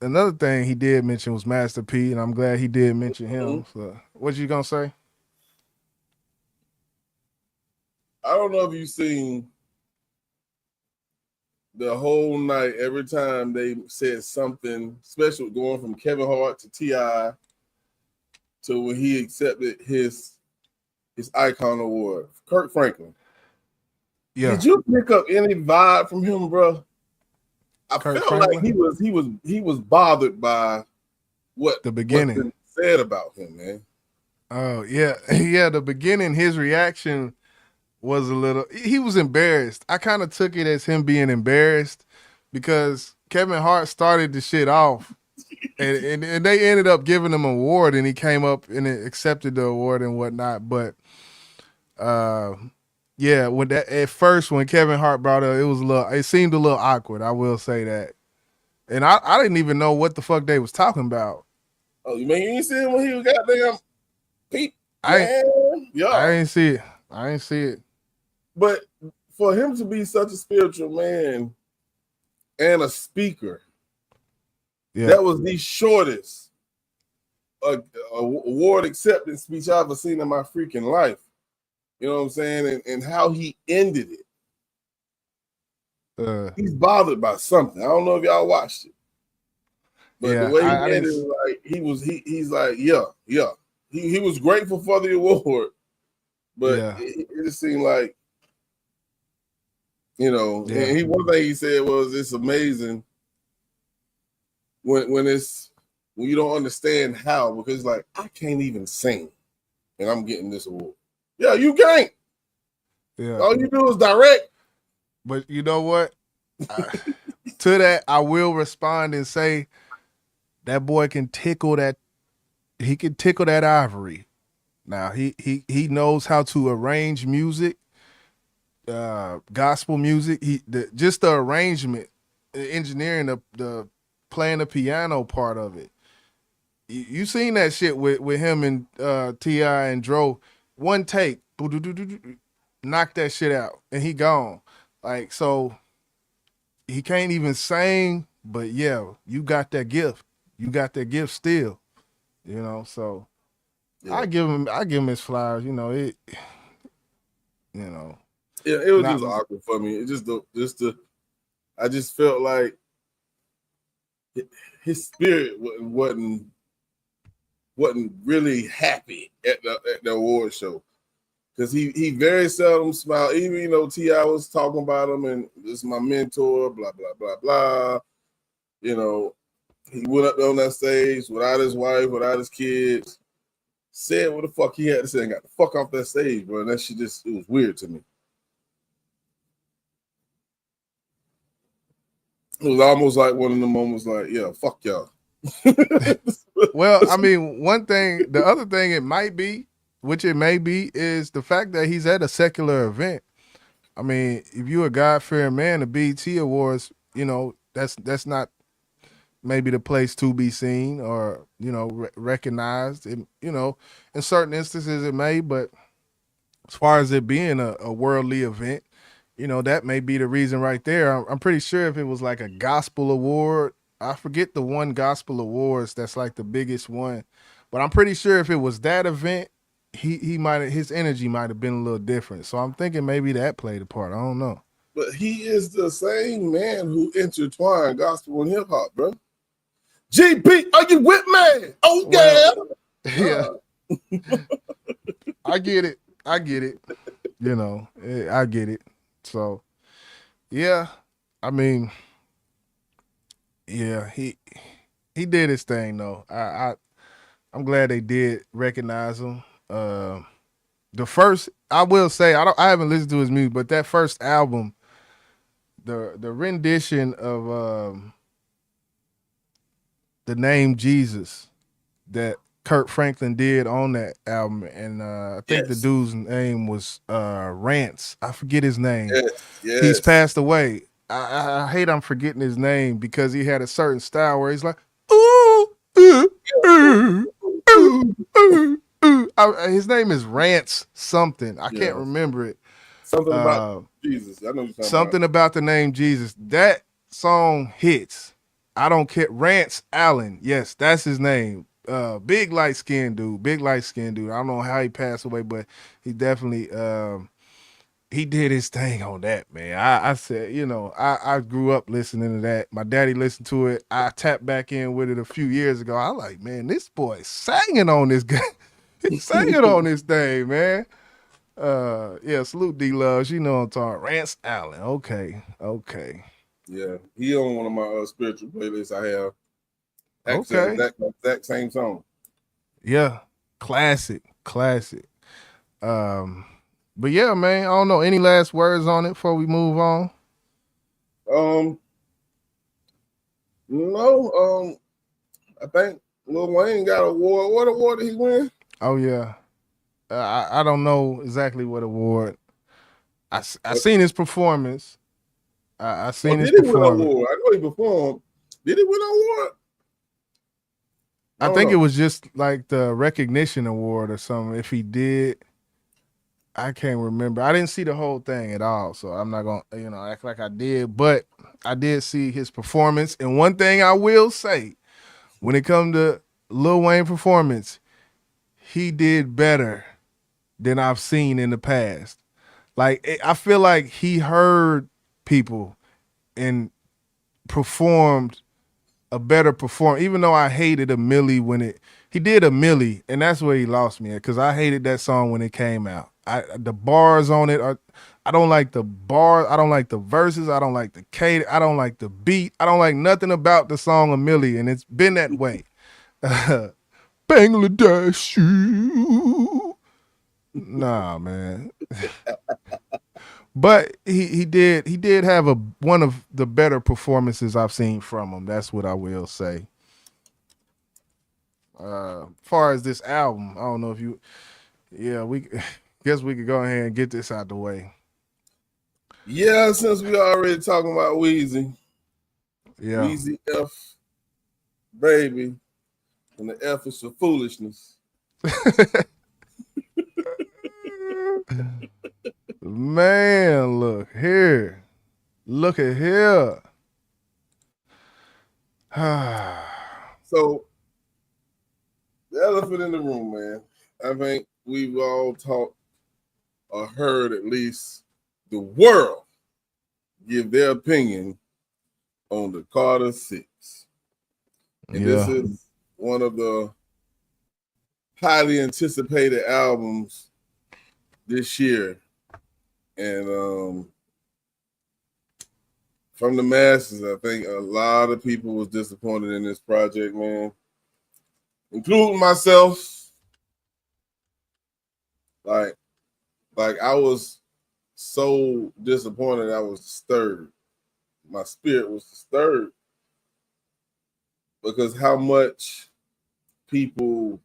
another thing he did mention was Master P, and I'm glad he did mention him. So what you gonna say? I don't know if you've seen the whole night, every time they said something special, going from Kevin Hart to T.I. to when he accepted his Icon Award, Kirk Franklin. Yeah. Did you pick up any vibe from him, bro? I felt like he was bothered by what the beginning been said about him, man. Oh yeah, the beginning, his reaction was a little, he was embarrassed. I kind of took it as him being embarrassed because Kevin Hart started the shit off and they ended up giving him an award and he came up and accepted the award and whatnot. But yeah, at first when Kevin Hart brought it up, it seemed a little awkward, I will say that. And I didn't even know what the fuck they was talking about. Oh, you mean you ain't see him when he was goddamn Pete? I ain't see it. But for him to be such a spiritual man and a speaker, that was the shortest award acceptance speech I've ever seen in my freaking life. You know what I'm saying? And how he ended it. He's bothered by something. I don't know if y'all watched it. But the way he ended it, like he's like, yeah. He was grateful for the award. But it just seemed like, you know, and one thing he said was, it's amazing when you don't understand how, because like, I can't even sing and I'm getting this award. Yeah, you can't. Yeah. All you do is direct. But you know what? To that, I will respond and say that boy can tickle that. He can tickle that ivory. Now he knows how to arrange music. Gospel music, just the arrangement, the engineering, the playing the piano part of it. You seen that shit with him and T.I. and Dro. One take, knock that shit out, and he gone. Like, so he can't even sing, but yeah, you got that gift. You got that gift still, you know. So I give him his flowers. You know it. You know. Yeah, it was just awkward for me. It's just the I just felt like his spirit wasn't really happy at the award show, because he very seldom smiled. Even T.I. was talking about him and this is my mentor, blah blah blah blah. He went up there on that stage without his wife, without his kids, said what the fuck he had to say, and got the fuck off that stage, bro. And that shit it was weird to me. It was almost like one of the moments like, yeah, fuck y'all. Well, I mean, the other thing it might be, which it may be, is the fact that he's at a secular event. I mean, if you're a God-fearing man, the BET Awards, that's not maybe the place to be seen or, recognized. In certain instances it may, but as far as it being a worldly event, that may be the reason right there. I'm pretty sure if it was like a gospel award, I forget the one gospel awards that's like the biggest one, but I'm pretty sure if it was that event, his energy might have been a little different. So I'm thinking maybe that played a part. I don't know. But he is the same man who intertwined gospel and hip hop, bro. GB, are you with me? Oh yeah. Yeah. I get it. I get it. So, yeah, I mean, yeah, he did his thing though. I'm glad they did recognize him. The first, I will say, I haven't listened to his music, but that first album, the rendition of the name Jesus that Kirk Franklin did on that album, and I think the dude's name was Rance. I forget his name. Yes. He's passed away. I hate I'm forgetting his name because he had a certain style where he's like, ooh, his name is Rance something. I can't remember it. Something about Jesus. I know you're talking something about the name Jesus. That song hits. I don't care. Rance Allen. Yes, that's his name. Big light skinned dude. I don't know how he passed away, but he definitely he did his thing on that, man. I said, I grew up listening to that. My daddy listened to it. I tapped back in with it a few years ago. I like, man, this boy singing on this guy. He's singing on this thing, man. Salute D Love. You know what I'm talking. Rance Allen. Okay. Yeah, he on one of my spiritual playlists I have. Actually, that same song. Yeah, classic. But yeah, man, I don't know. Any last words on it before we move on? No. I think Lil Wayne got an award. What award did he win? Oh yeah, I don't know exactly what award. I seen his performance. I seen his performance. Win an award? I know he performed. Did he win an award? I think it was just like the recognition award or something. If he did, I can't remember. I didn't see the whole thing at all, so I'm not gonna, act like I did. But I did see his performance. And one thing I will say, when it comes to Lil Wayne performance, he did better than I've seen in the past. Like, I feel like he heard people and performed a better performance, even though I hated a Millie he did a Millie, and that's where he lost me at, because I hated that song when it came out. The bars on it I don't like the bars, I don't like the verses, I don't like the cadence, I don't like the beat, I don't like nothing about the song of Millie, and it's been that way. Bangladesh, nah, man. But he did have one of the better performances I've seen from him. That's what I will say. Far as this album, I don't know if we guess we could go ahead and get this out the way. Yeah, since we already talking about Weezy. Yeah. Weezy F, baby. And the F is for foolishness. Man, look here. Look at here. So, the elephant in the room, man. I think we've all talked or heard at least the world give their opinion on the Carter6. And this is one of the highly anticipated albums this year. And from the masses, I think a lot of people was disappointed in this project, man, including myself. Like I was so disappointed. I was disturbed. My spirit was disturbed because how much people,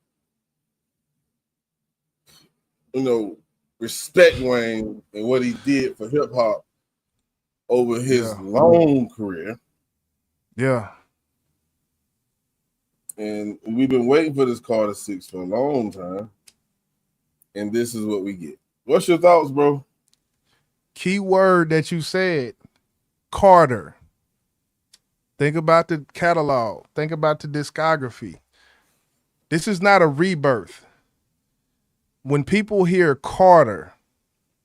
respect Wayne and what he did for hip hop over his long career. Yeah. And we've been waiting for this Carter6 for a long time. And this is what we get. What's your thoughts, bro? Key word that you said, Carter. Think about the catalog. Think about the discography. This is not a rebirth. When people hear Carter,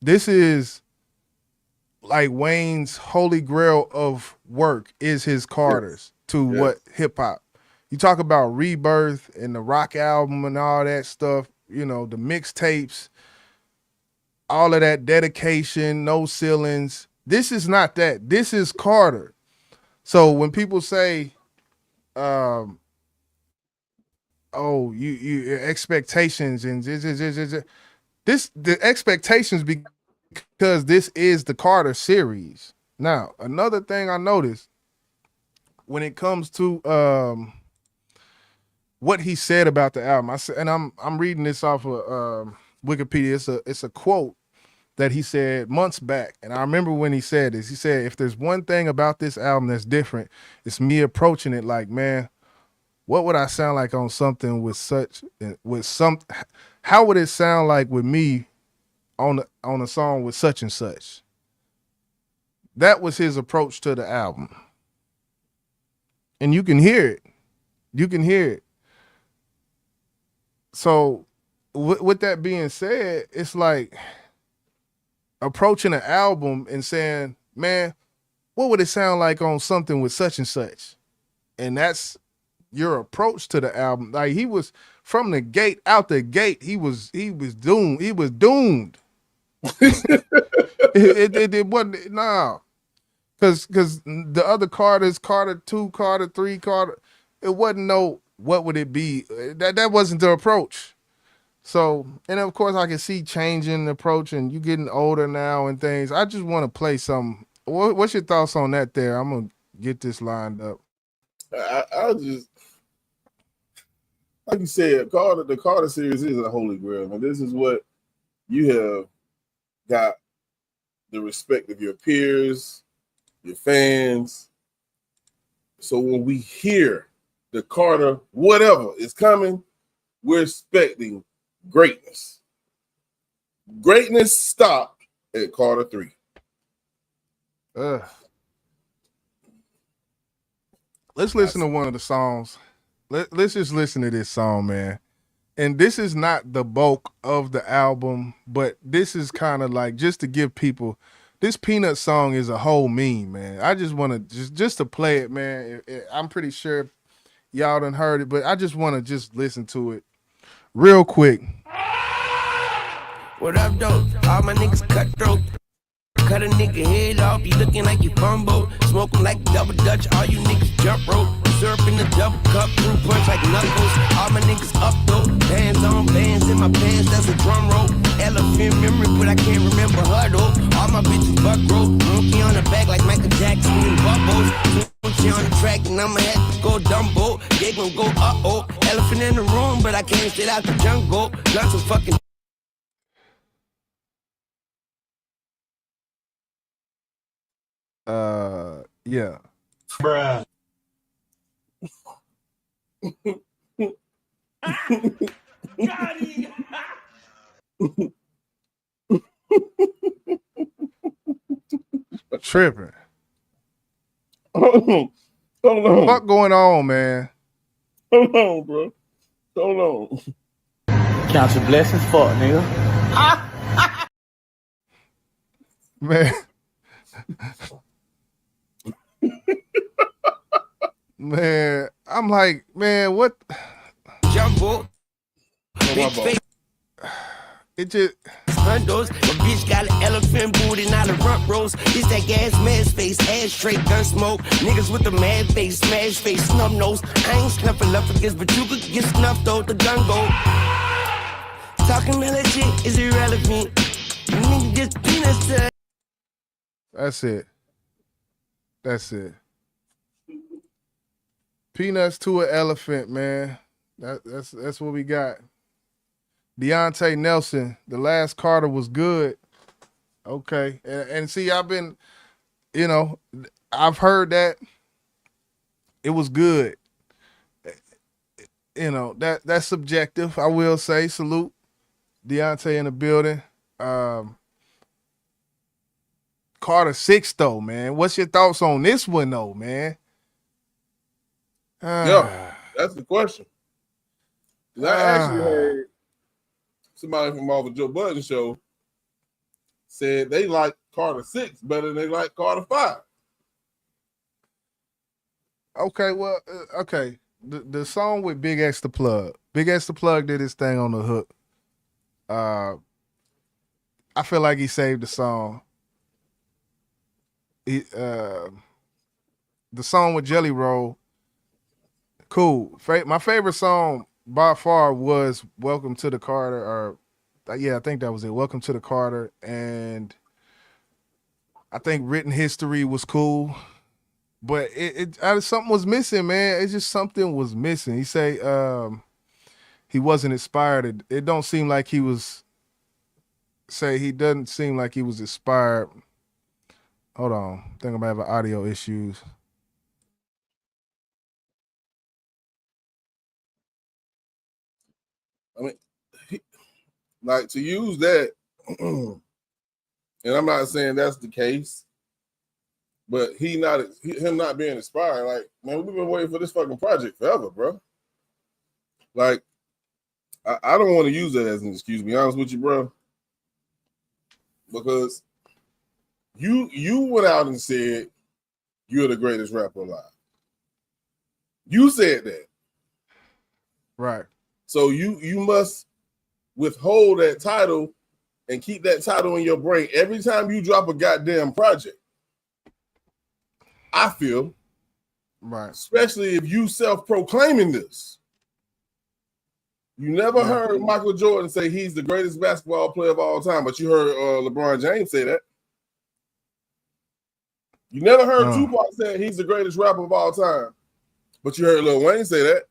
this is like Wayne's holy grail of work is his Carters to what hip hop. You talk about rebirth and the rock album and all that stuff, the mixtapes, all of that dedication, no ceilings. This is not that. This is Carter. So when people say, you expectations and the expectations because this is the Carter series. Now, another thing I noticed when it comes to what he said about the album, I'm reading this off of Wikipedia. It's a quote that he said months back, and I remember when he said this. He said, "If there's one thing about this album that's different, it's me approaching it like, man, what would I sound like on something how would it sound like with me on a song with such and such?" That was his approach to the album. And you can hear it. You can hear it. So with that being said, it's like approaching an album and saying, man, what would it sound like on something with such and such? And that's your approach to the album. Like he was from the gate, out the gate, he was doomed. He was doomed. it wasn't, nah. Cause the other Carters, Carter 2, Carter 3, Carter, it wasn't what would it be? That wasn't the approach. So, and of course I can see changing the approach and you getting older now and things. I just want to play some. What's your thoughts on that there? I'm going to get this lined up. I'll just, like you said, the Carter series is a holy grail. And this is what you have got the respect of your peers, your fans. So when we hear the Carter, whatever is coming, we're expecting greatness. Greatness stopped at Carter 3. Let's listen to one of the songs. Let's just listen to this song, man. And this is not the bulk of the album, but this is kind of like just to give people, this Peanut song is a whole meme, man. I just want to just to play it, man. I'm pretty sure y'all done heard it, but I just want to just listen to it real quick. What up, though? All my niggas cutthroat. Cut a nigga head off, you looking like you bumbo. Smoking like double Dutch, all you niggas jump rope. Syrup in the double cup, through punch like knuckles. All my niggas up though, bands on bands in my pants, that's a drum roll. Elephant memory, but I can't remember her though. All my bitches buck rope, monkey on the back like Michael Jackson and bubbles. She on the track and I'ma have to go Dumbo. They gon' go uh-oh. Elephant in the room, but I can't sit out the jungle. Lots of fucking. Yeah. Bruh. Tripping. Hold on. What going on, man? Hold on, bro. Hold on. Count your blessings, fuck, nigga. Man. Man, I'm like, man, what? Jumbo, my big fault. face It just, hundos. A bitch got an elephant booty, not a rump roast. It's that gas mask face, ashtray, gun smoke. Niggas with the mad face, smash face, snub nose. I ain't snuffing up against, but you could get snuffed though. The gun go. Talking to that shit is irrelevant. You niggas just peanuts to. that's it. That's it. Peanuts to an elephant, man. That's what we got. Deontay Nelson, the last Carter was good. Okay. And see, I've been, I've heard that it was good. That's subjective, I will say. Salute. Deontay in the building. Carter6 though, man. What's your thoughts on this one though, man? Yeah, that's the question. 'Cause I actually heard somebody from off of Joe Budden show said they like Carter6 better than they like Carter5. Okay, well, okay. The song with Big X the Plug. Big X the Plug did his thing on the hook. I feel like he saved the song. The song with Jelly Roll, cool. My favorite song by far was Welcome to the Carter, or I think that was it. Welcome to the Carter. And I think Written History was cool. But something was missing, man. It's just something was missing. He say he wasn't inspired. It don't seem like he was. He doesn't seem like he was inspired. Hold on, I think I'm having audio issues. I mean, like to use that, and I'm not saying that's the case, but him not being inspired. Like, man, we've been waiting for this fucking project forever, bro. Like, I don't want to use that as an excuse. To be honest with you, bro, because you went out and said you're the greatest rapper alive. You said that, right? So you must withhold that title and keep that title in your brain every time you drop a goddamn project. I feel, right, especially if you self-proclaiming this. You never heard Michael Jordan say he's the greatest basketball player of all time, but you heard LeBron James say that. You never heard Tupac say he's the greatest rapper of all time, but you heard Lil Wayne say that.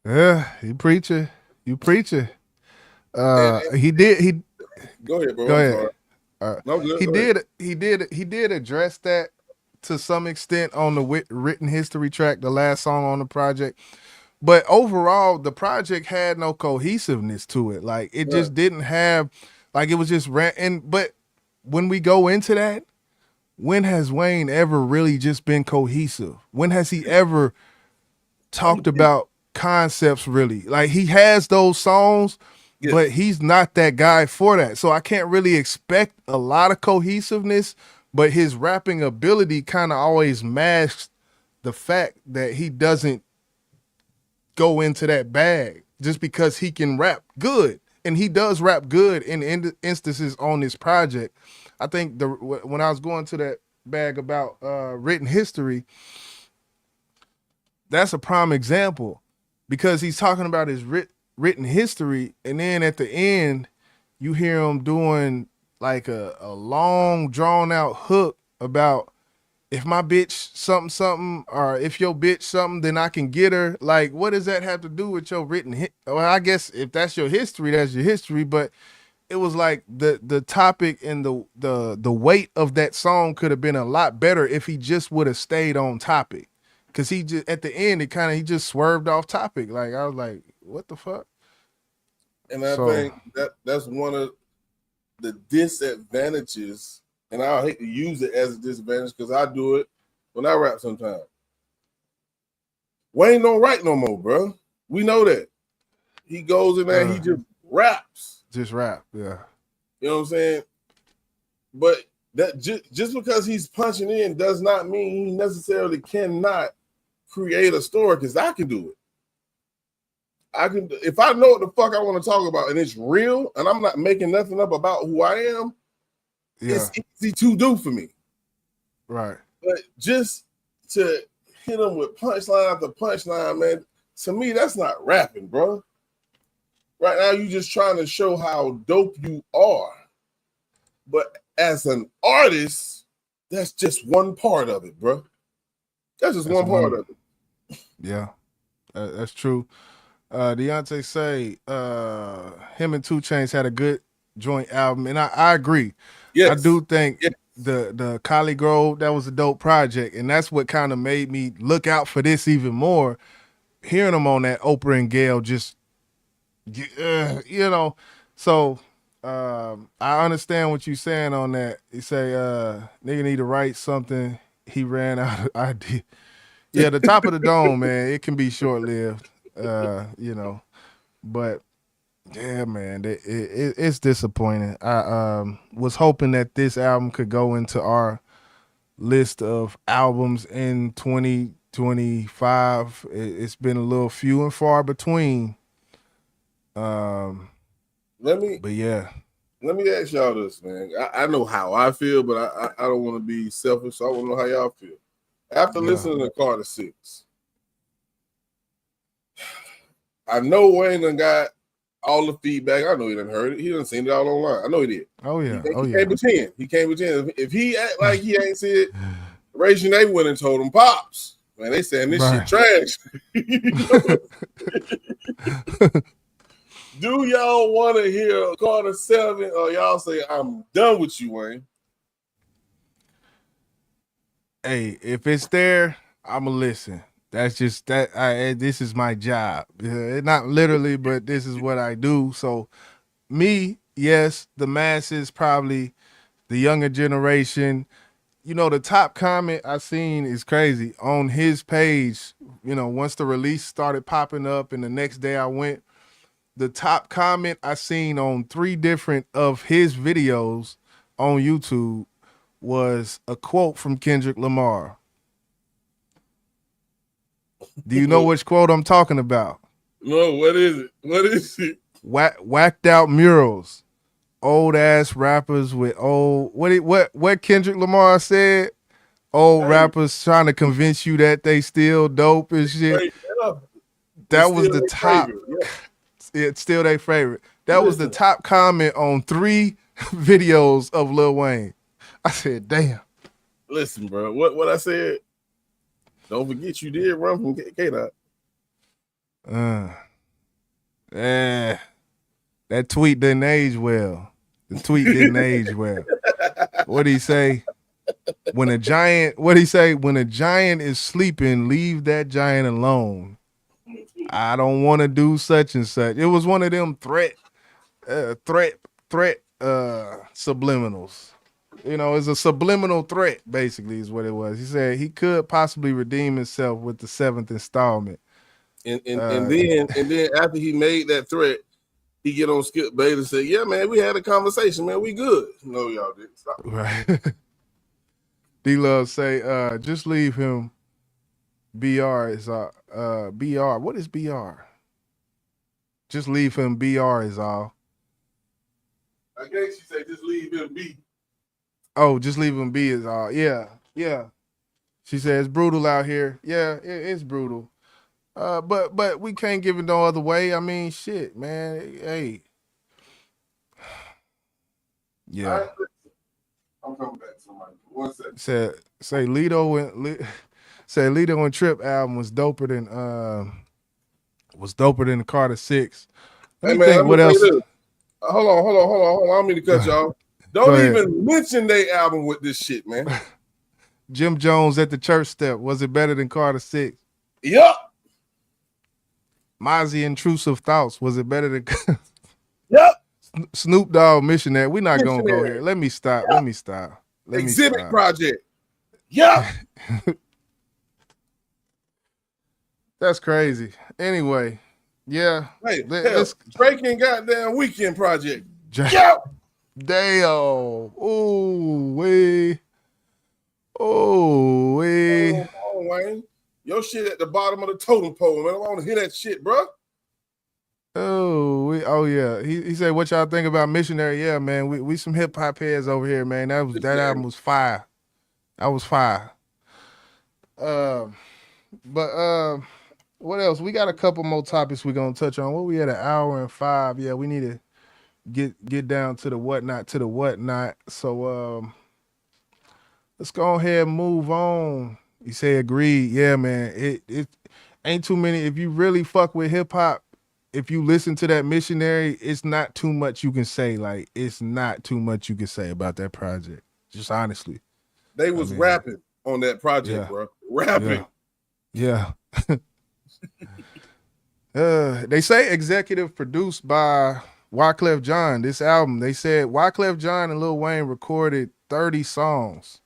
Yeah, you preaching. He did. Go ahead, bro. Go ahead. No, good. He did address that to some extent on the Written History track, the last song on the project. But overall, the project had no cohesiveness to it. Like it just didn't have, like it was just but when we go into that, when has Wayne ever really just been cohesive? When has he ever talked about concepts really? Like he has those songs, but he's not that guy for that. So I can't really expect a lot of cohesiveness, but his rapping ability kind of always masks the fact that he doesn't go into that bag just because he can rap good. And he does rap good in instances on this project. I think when I was going to that bag about Written History, that's a prime example because he's talking about his written history, and then at the end, you hear him doing like a long, drawn out hook about if my bitch something, or if your bitch something, then I can get her. Like, what does that have to do with your written Well, I guess if that's your history, that's your history, but it was like the topic and the weight of that song could have been a lot better if he just would have stayed on topic. Cause he just at the end he just swerved off topic. Like I was like, what the fuck? And I think that's one of the disadvantages, and I hate to use it as a disadvantage because I do it when I rap sometimes. Wayne don't write no more, bro. We know that. He goes in there, he just raps. Just rap, yeah. You know what I'm saying? But that just because he's punching in does not mean he necessarily cannot create a story, because I can do it. I can, if I know what the fuck I want to talk about and it's real and I'm not making nothing up about who I am, it's easy to do for me. Right. But just to hit them with punchline after punchline, man, to me, that's not rapping, bro. Right now, you just trying to show how dope you are. But as an artist, that's just one part of it, bro. That's just one part of it. Yeah, that's true. Deontay say him and 2 Chainz had a good joint album, and I agree. Yes. I do think the Collie Grove, that was a dope project, and that's what kind of made me look out for this even more. Hearing them on that Oprah and Gayle, just you know, so I understand what you're saying on that. You say nigga need to write something. He ran out of idea. Yeah, the Top of the Dome, man, it can be short-lived, you know, but yeah, man, it's disappointing. I was hoping that this album could go into our list of albums in 2025. It's been a little few and far between. But yeah. Let me ask y'all this, man. I know how I feel, but I don't want to be selfish, so I want to know how y'all feel. After listening to Carter6, I know Wayne done got all the feedback. I know he done heard it. He done seen it all online. I know he did. Oh, yeah. He can't pretend. He can't pretend. If he act like he ain't see it, Rachel, they went and told him, Pops, man, they saying this shit trash. Do y'all want to hear Carter7 or y'all say, I'm done with you, Wayne? Hey, if it's there, I'ma listen. That's just that. This is my job. Not literally, but this is what I do. So, me, yes, the masses, probably the younger generation. You know, the top comment I seen is crazy on his page. You know, once the release started popping up, and the next day I went, the top comment I seen on 3 different of his videos on YouTube was a quote from Kendrick Lamar. Do you know which quote I'm talking about? No, what is it? What is it? Whacked out murals. Old ass rappers with old what Kendrick Lamar said? Old rappers trying to convince you that they still dope and shit. That was the top. It's still their favorite. That was the top comment on 3 videos of Lil Wayne. I said, damn. Listen, bro, what I said, don't forget you did run from K-Dot. That tweet didn't age well. The tweet didn't age well. What'd he say? When a giant is sleeping, leave that giant alone. I don't want to do such and such. It was one of them threat subliminals. You know, it's a subliminal threat, basically, is what it was. He said he could possibly redeem himself with the 7th installment. And then after he made that threat, he get on Skip Bayless and say, yeah, man, we had a conversation, man. We good. No, y'all didn't. Stop. Right. D-Love say, just leave him. BR is BR. What is BR? Just leave him. BR is all. I guess she said just leave him be. Oh, just leave him be is all. Yeah. She says it's brutal out here. Yeah, it's brutal. But we can't give it no other way. I mean, shit, man. Hey. Yeah. Right, I'm coming back to somebody. 1 second. Say Lido and Trip album was doper than the Carter6. Hey man, what else? Hold on. I don't mean to cut y'all. Don't even mention they album with this shit, man. Jim Jones at the church step. Was it better than Carter6? Yup. Mozzie Intrusive Thoughts. Was it better than Yup. Snoop Dogg Missionary? We're not gonna go here. Let me stop. Yep. Let me stop. Exhibit Project. Yup. That's crazy. Anyway, yeah. Hey, Drake and goddamn Weekend Project. Drake. Yup. Damn. Ooh, wee. Oh, wee. Come on, Wayne. Your shit at the bottom of the totem pole, man. I want to hear that shit, bro. Oh, yeah. He said, "What y'all think about Missionary?" Yeah, man. We some hip hop heads over here, man. That album was fire. That was fire. But what else? We got a couple more topics we're gonna touch on. What we at 1:05? Yeah, we need to get down to the whatnot. So let's go ahead and move on. You say agreed. Yeah, man. It ain't too many. If you really fuck with hip hop, if you listen to that Missionary, it's not too much you can say. Like, it's not too much you can say about that project. Just honestly. They was rapping on that project, yeah. bro. Rapping. Yeah. They say executive produced by Wyclef Jean. This album, they said Wyclef Jean and Lil Wayne recorded 30 songs.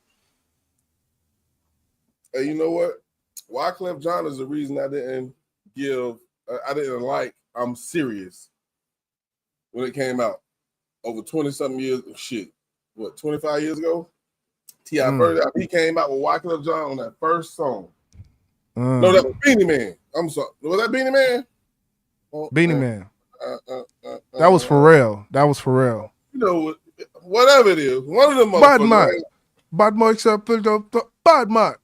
Hey, you know what? Wyclef Jean is the reason I didn't like I'm Serious when it came out over 20-something years. Shit, what, 25 years ago? T.I. first, he came out with Wyclef Jean on that first song. No, that was Beanie Man. I'm sorry. Was that Beanie Man? Beanie Man. That was Pharrell. You know, whatever it is, one of them motherfuckers. Badman, except Badman.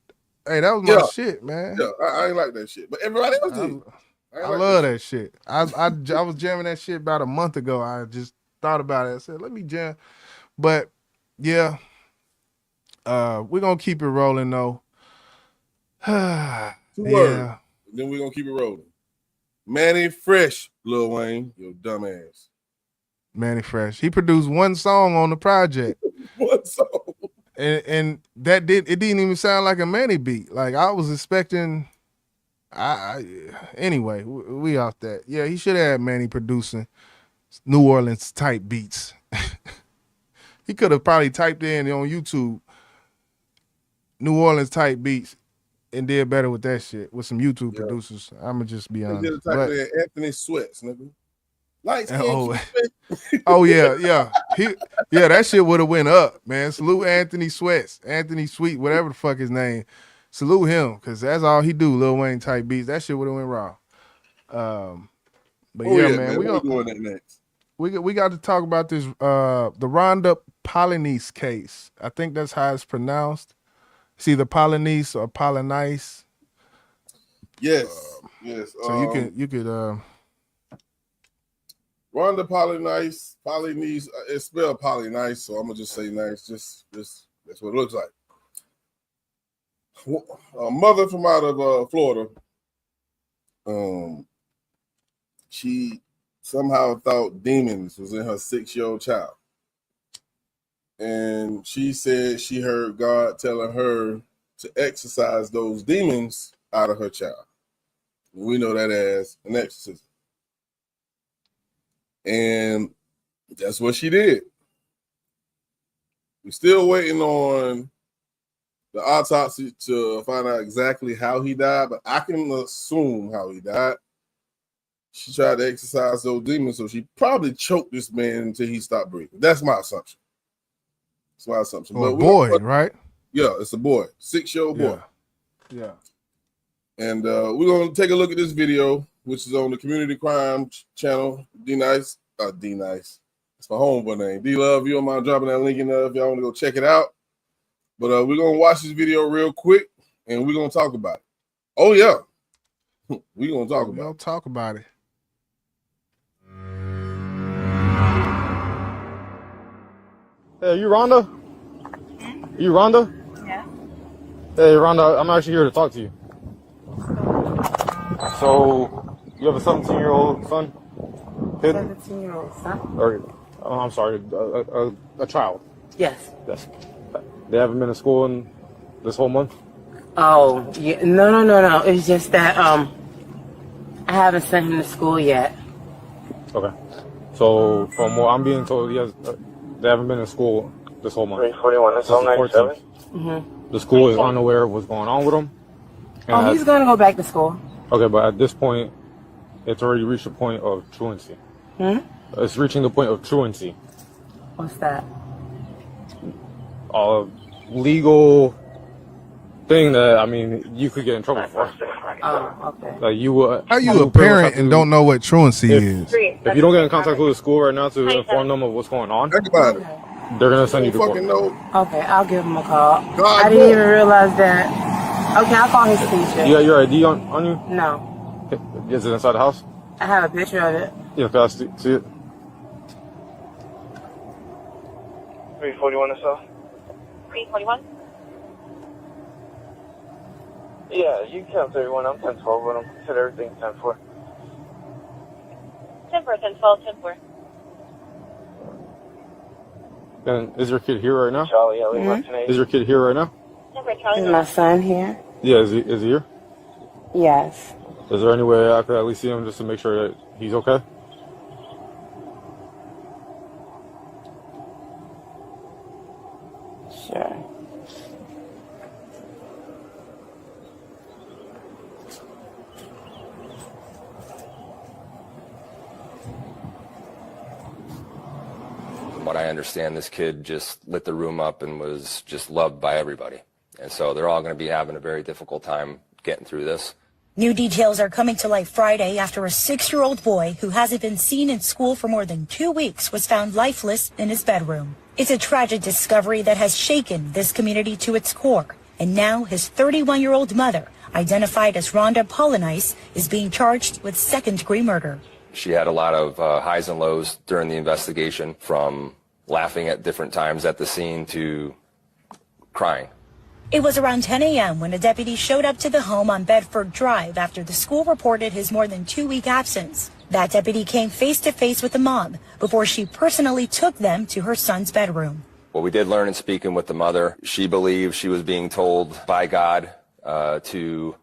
Hey, that was my shit, man. Yeah, I ain't like that shit, but everybody else did. I love that shit. I was jamming that shit about a month ago. I just thought about it. I said, let me jam. But yeah, we're gonna keep it rolling though. Words. Then we're gonna keep it rolling. Manny Fresh, Lil Wayne, your dumb ass. Manny Fresh. He produced one song on the project. One song. And it didn't even sound like a Manny beat. Like I was expecting. Anyway, we off that. Yeah, he should have had Manny producing New Orleans type beats. He could have probably typed in on YouTube New Orleans type beats and did better with that shit with some YouTube producers. I'm gonna just be honest. But Anthony Sweats, nigga. Yeah. That shit would have went up, man. Salute Anthony Sweats, Anthony Sweet, whatever the fuck his name. Salute him, because that's all he do, Lil Wayne type beats. That shit would have went raw. But man, we doing that next. We got to talk about this the Rhonda Paulynice case. I think that's how it's pronounced. It's either Paulynice or Paulynice. Yes. Yes. So you could Rhonda Paulynice, it's spelled Paulynice, so I'm gonna just say nice. Just that's what it looks like. A mother from out of Florida. She somehow thought demons was in her 6-year-old child. And she said she heard God telling her to exorcise those demons out of her child. We know that as an exorcism. And that's what she did. We're still waiting on the autopsy to find out exactly how he died, but I can assume how he died. She tried to exorcise those demons, so she probably choked this man until he stopped breathing. That's my assumption. That's my assumption. But boy, right? Yeah, it's a boy, 6-year-old boy. Yeah. And we're going to take a look at this video, which is on the Community Crime channel. D-Nice. D-Nice. It's my homeboy name. D-Love, you don't mind dropping that link in there if y'all want to go check it out. But we're going to watch this video real quick, and we're going to talk about it. Oh, yeah. We're going to talk about it. We're going to talk about it. Hey, you Rhonda? You Rhonda? Yeah. Hey, Rhonda, I'm actually here to talk to you. So, you have a 17-year-old son? 17-year-old son? Or, I'm sorry, a child? Yes. Yes. They haven't been to school in this whole month? Oh, yeah. No. It's just that I haven't sent him to school yet. Okay. So, from what I'm being told, they haven't been in school this whole month. 341, that's all 97? Mm-hmm. The school is unaware of what's going on with him. He's going to go back to school. Okay, but at this point, it's already reached a point of truancy. It's reaching the point of truancy. What's that? Legal thing that, I mean, you could get in trouble for. Oh, okay. Like you would. How you a parent and don't know what truancy is? If you don't get in contact with the school right now to inform them of what's going on, Think about it. they're gonna send you to court. Fucking know. Okay, I'll give him a call. God I didn't damn. even realize that. Okay, I'll call his teacher. You got your ID on you? No, Is it inside the house? I have a picture of it. Yeah, can I see it? 341 or so? 341? Yeah, you can count everyone. I'm 1012 with them. Said everything's 10-4. 10-4, 10-12, 10-4. And is your kid here right now? Charlie, LA, Martinez. Is your kid here right now? 10-4, Charlie. Is my son here? Yeah, is he here? Yes. Is there any way I could at least see him just to make sure that he's okay? Sure. From what I understand, this kid just lit the room up and was just loved by everybody. And so they're all going to be having a very difficult time getting through this. New details are coming to light Friday after a 6-year-old boy who hasn't been seen in school for more than 2 weeks was found lifeless in his bedroom. It's a tragic discovery that has shaken this community to its core. And now his 31-year-old mother, identified as Rhonda Paulynice, is being charged with second-degree murder. She had a lot of highs and lows during the investigation, from laughing at different times at the scene to crying. It was around 10 a.m. when a deputy showed up to the home on Bedford Drive after the school reported his more than 2-week absence. That deputy came face to face with the mom before she personally took them to her son's bedroom. What we did learn in speaking with the mother, she believed she was being told by God to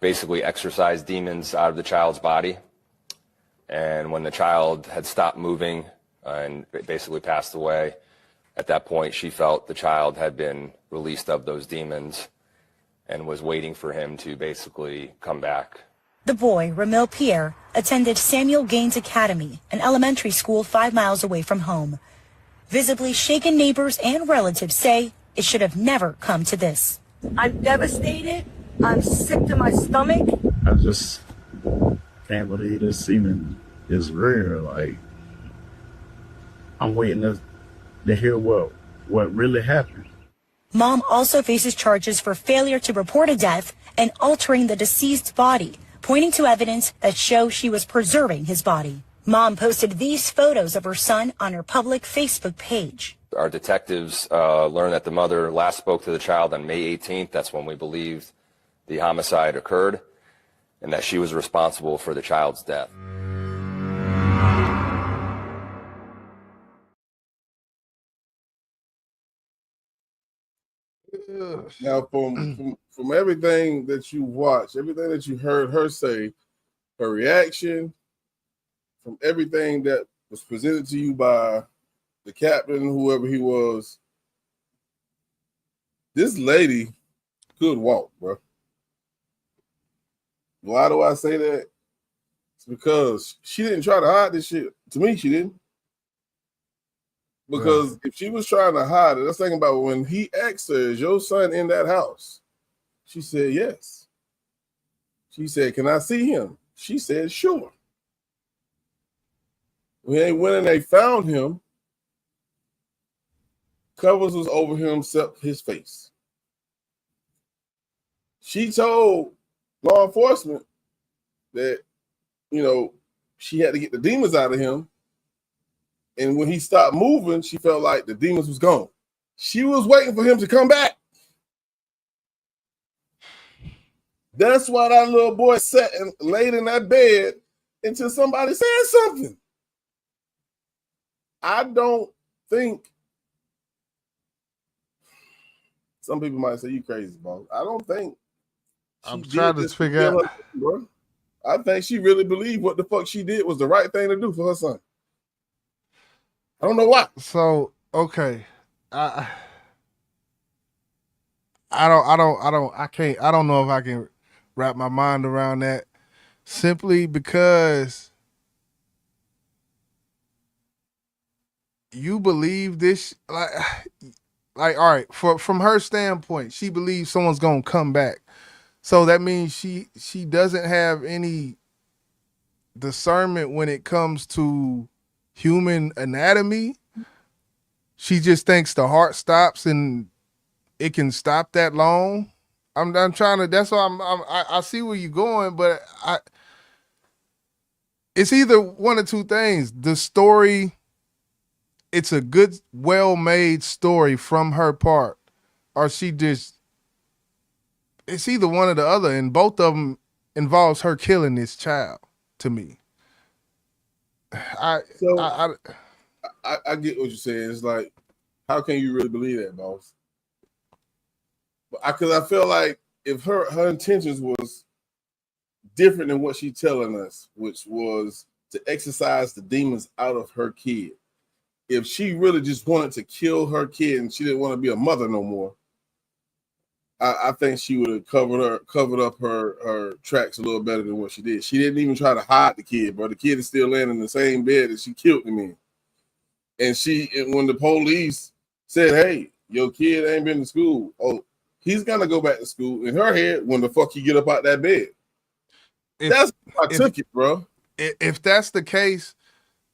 basically exorcise demons out of the child's body. And when the child had stopped moving and basically passed away, at that point she felt the child had been released of those demons and was waiting for him to basically come back. The boy, Ramil Pierre, attended Samuel Gaines Academy, an elementary school 5 miles away from home. Visibly shaken neighbors and relatives say it should have never come to this. I'm devastated. I'm sick to my stomach. I just can't believe this semen is real. Like, I'm waiting to hear what really happened. Mom also faces charges for failure to report a death and altering the deceased's body, pointing to evidence that shows she was preserving his body. Mom posted these photos of her son on her public Facebook page. Our detectives learned that the mother last spoke to the child on May 18th. That's when we believed the homicide occurred, and that she was responsible for the child's death. Now, from everything that you watched, everything that you heard her say, her reaction, from everything that was presented to you by the captain, whoever he was, this lady could walk, bro. Why do I say that? It's because she didn't try to hide this shit. To me, she didn't. Because if she was trying to hide it, let's think about when he asked her, is your son in that house? She said, yes. She said, can I see him? She said, sure. When they went and they found him, covers was over him except his face. She told law enforcement that, you know, she had to get the demons out of him. And when he stopped moving, she felt like the demons was gone. She was waiting for him to come back. That's why that little boy sat and laid in that bed until somebody said something. I don't think, some people might say you crazy, bro. I don't think. I'm trying to figure out. Bro. I think she really believed what the fuck she did was the right thing to do for her son. I don't know why. So, okay. I don't know if I can wrap my mind around that, simply because you believe this, like all right, from her standpoint, she believes someone's gonna come back. So that means she doesn't have any discernment when it comes to human anatomy. She just thinks the heart stops and it can stop that long. I'm trying to. That's why I see where you're going, but it's either one of two things. The story, it's a good, well-made story from her part, or she just. It's either one or the other, and both of them involves her killing this child. To me, I get what you're saying. It's like, how can you really believe that, boss? Because I feel like if her intentions was different than what she's telling us, which was to exorcise the demons out of her kid. If she really just wanted to kill her kid and she didn't want to be a mother no more, I think she would have covered up her tracks a little better than what she did. She didn't even try to hide the kid, bro. The kid is still laying in the same bed that she killed him in. And when the police said, "Hey, your kid ain't been to school," oh, he's gonna go back to school. In her head, when the fuck you get up out that bed? That's how I took it, bro. If that's the case,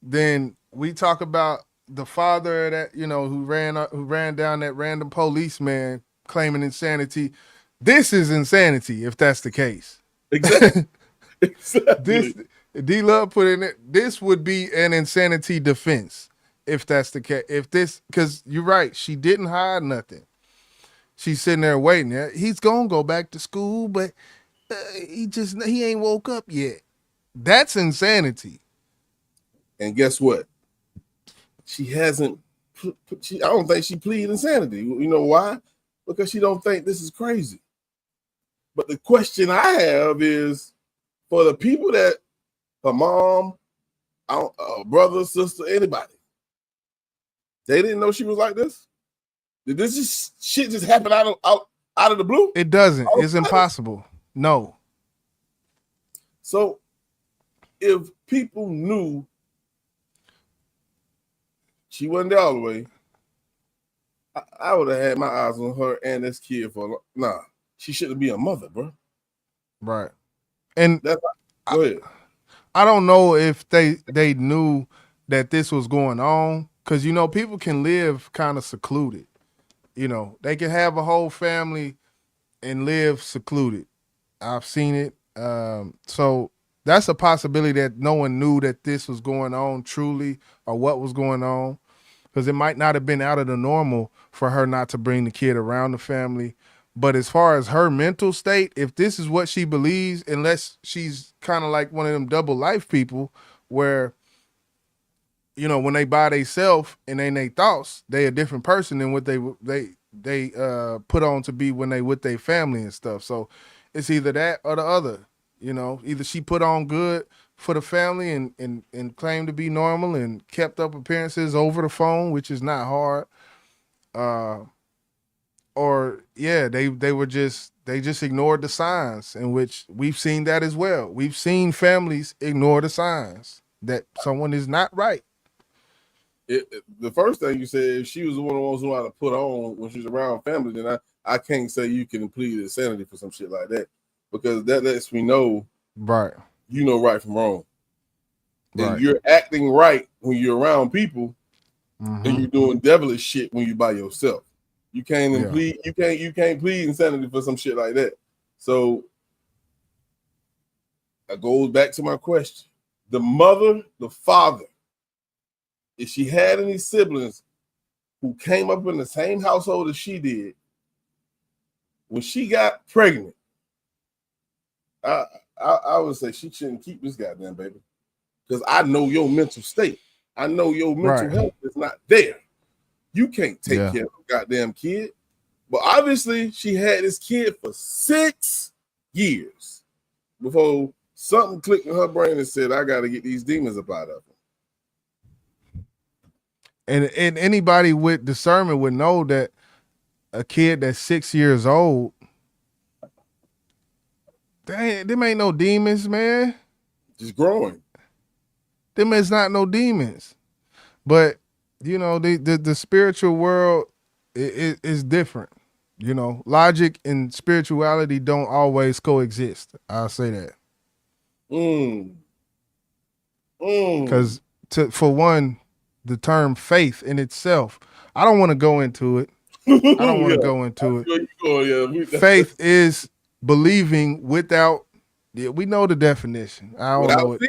then we talk about the father that who ran down that random policeman claiming insanity. This is insanity if that's the case. Exactly. This D Love put in it. This would be an insanity defense if that's the case. If this, because you're right, she didn't hide nothing. She's sitting there waiting. He's gonna go back to school, but he ain't woke up yet. That's insanity. And guess what? She hasn't. I don't think she pleaded insanity. You know why? Because she don't think this is crazy. But the question I have is for the people that her mom, brother, sister, anybody, they didn't know she was like this. Did this shit just happen out of the blue? It doesn't. It's impossible. No. So if people knew she wasn't there all the way, I would have had my eyes on her and this kid for nah. She shouldn't be a mother, bro. Right. And go ahead. I don't know if they knew that this was going on, because people can live kind of secluded. They can have a whole family and live secluded. I've seen it. So that's a possibility that no one knew that this was going on truly, or what was going on, because it might not have been out of the normal for her not to bring the kid around the family. But as far as her mental state, if this is what she believes, unless she's kind of like one of them double life people where, when they by themselves and ain't they thoughts, they a different person than what they put on to be when they with their family and stuff. So it's either that or the other. Either she put on good for the family and claimed to be normal and kept up appearances over the phone, which is not hard. Or they just ignored the signs, in which we've seen that as well. We've seen families ignore the signs that someone is not right. The first thing you said, if she was one of the ones who had to put on when she's around family, then I can't say you can plead insanity for some shit like that, because that lets me know, right? Right from wrong. Right. And you're acting right when you're around people, and you're doing devilish shit when you're by yourself. You can't plead. You can't plead insanity for some shit like that. So that goes back to my question: the mother, the father, if she had any siblings who came up in the same household as she did, when she got pregnant, I would say she shouldn't keep this goddamn baby, because I know your mental state. I know your mental health is not there. You can't take care of a goddamn kid. But obviously, she had this kid for 6 years before something clicked in her brain and said, I got to get these demons up out of her. And anybody with discernment would know that a kid that's 6 years old, them ain't no demons, man. Just growing. Them is not no demons. But you know, the spiritual world is different. You know, logic and spirituality don't always coexist. I'll say that. Because for one, the term faith in itself, I don't want to go into it. I don't want to go into it. Faith is believing without. Yeah, we know the definition. I don't know it.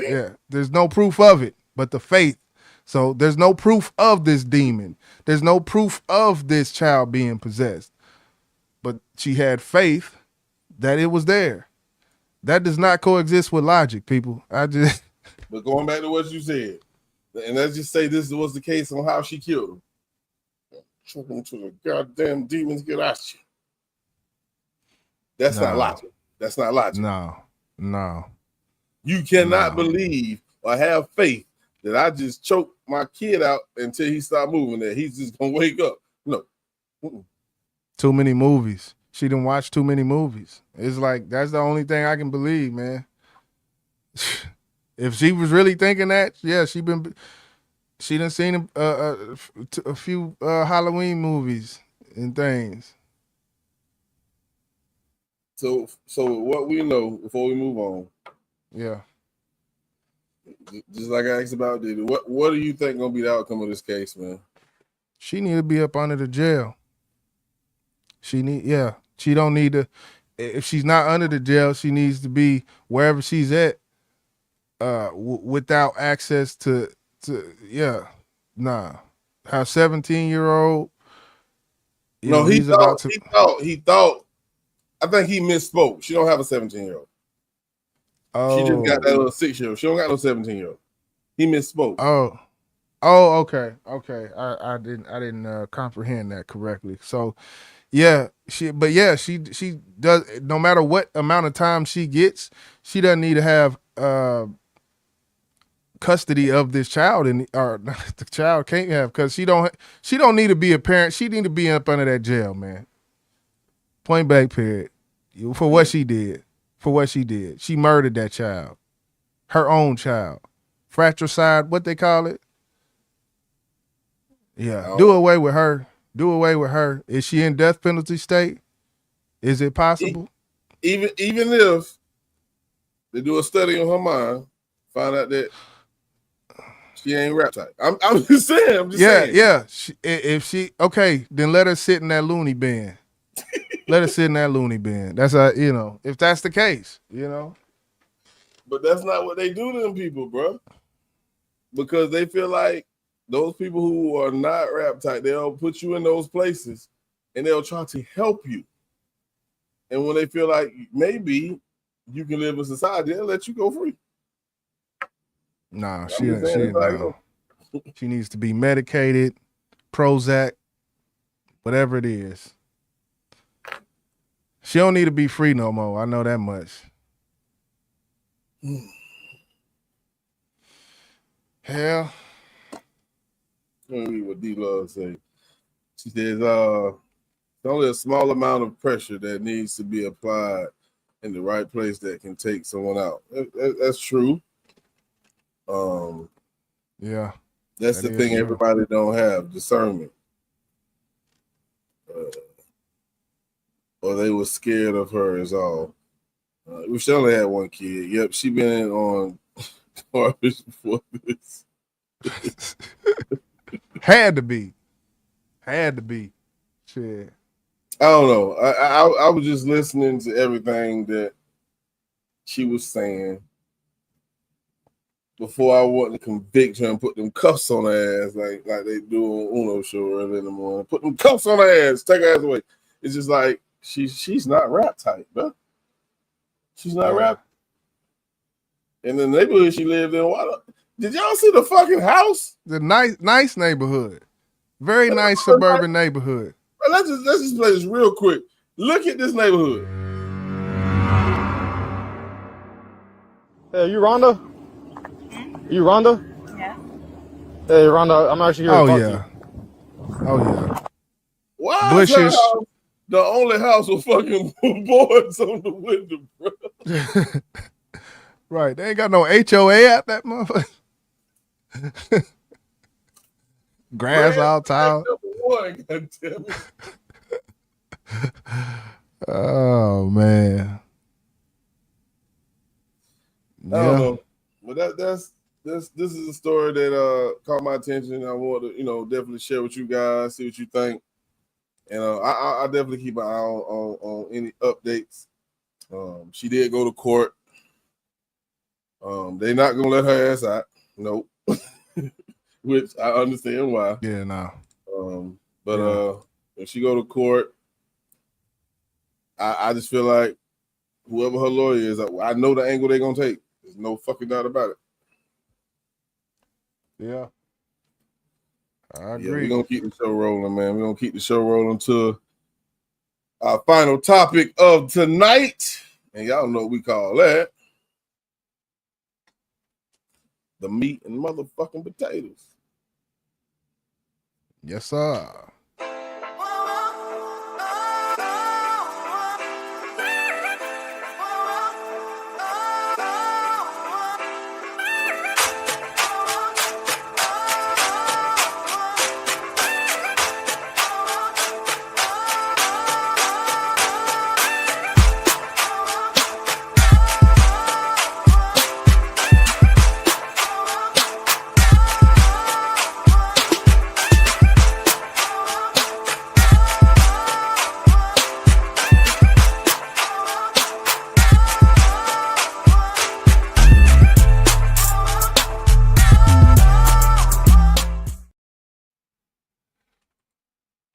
Yeah. There's no proof of it, but the faith. So there's no proof of this demon. There's no proof of this child being possessed. But she had faith that it was there. That does not coexist with logic, people. But going back to what you said, and let's just say this was the case on how she killed him. Choking to the goddamn demons get at you. That's not logic. That's not logic. No. You cannot believe or have faith that I just choked my kid out until he stopped moving, that he's just gonna wake up. No. Too many movies. She didn't watch too many movies. It's like, that's the only thing I can believe, man. If she was really thinking that, yeah, she done seen a few Halloween movies and things. So what we know before we move on. Yeah. Just like I asked about Diddy, what do you think gonna be the outcome of this case, man? She need to be up under the jail. She don't need to. If she's not under the jail, she needs to be wherever she's at, without access to. Her 17-year-old. No, he thought. I think he misspoke. She don't have a 17-year-old. Oh. She just got that little 6-year-old. She don't got no 17-year-old. He misspoke. Oh, okay. I didn't comprehend that correctly. So, yeah, she does. No matter what amount of time she gets, she doesn't need to have custody of this child, or the child can't have, because she don't need to be a parent. She need to be up under that jail, man. Point blank, period. For what she did. She murdered that child. Her own child. Fratricide, what they call it? Yeah. Do away with her. Is she in death penalty state? Is it possible? Even if they do a study on her mind, find out that she ain't rap type. I'm just saying. Yeah. Okay, then let her sit in that loony bin. That's how, if that's the case, But that's not what they do to them people, bro. Because they feel like those people who are not rap type, they'll put you in those places and they'll try to help you. And when they feel like maybe you can live in society, they'll let you go free. Nah, she needs to be medicated, Prozac, whatever it is. She don't need to be free no more. I know that much. Hell. Let me read what D-Love say. She says, it's only a small amount of pressure that needs to be applied in the right place that can take someone out. That's true. Yeah. That's the thing true. Everybody don't have, discernment. Or they were scared of her is all. She only had one kid. Yep, she been on garbage before this. Had to be. Shit. I don't know. I was just listening to everything that she was saying before I wanted to convict her and put them cuffs on her ass like they do on Uno show early in the morning. Put them cuffs on her ass, take her ass away. It's just like she's not rap type, bro. She's not rap. In the neighborhood she lived in, did y'all see the fucking house? The nice neighborhood. Very nice suburban neighborhood. Let's just play this real quick. Look at this neighborhood. Hey, you Rhonda? You Rhonda? Yeah. Hey, Rhonda, I'm actually here to talk to you. Oh, yeah. Why Bushes. is her house the only house with fucking boards on the window, bro? Right. They ain't got no HOA at that motherfucker. Grass all tall. Number 1, goddamn it. Oh man. I don't know, but this is a story that caught my attention. I want to definitely share with you guys, see what you think, and I definitely keep an eye on any updates. She did go to court. They're not gonna let her ass out. Nope. Which I understand why. Yeah, no. But if she go to court, I just feel like whoever her lawyer is, I know the angle they're gonna take. There's no fucking doubt about it. Yeah. I agree. Yeah, we're gonna keep the show rolling, man. We're gonna keep the show rolling to our final topic of tonight. And y'all know what we call that. The meat and motherfucking potatoes. Yes, sir.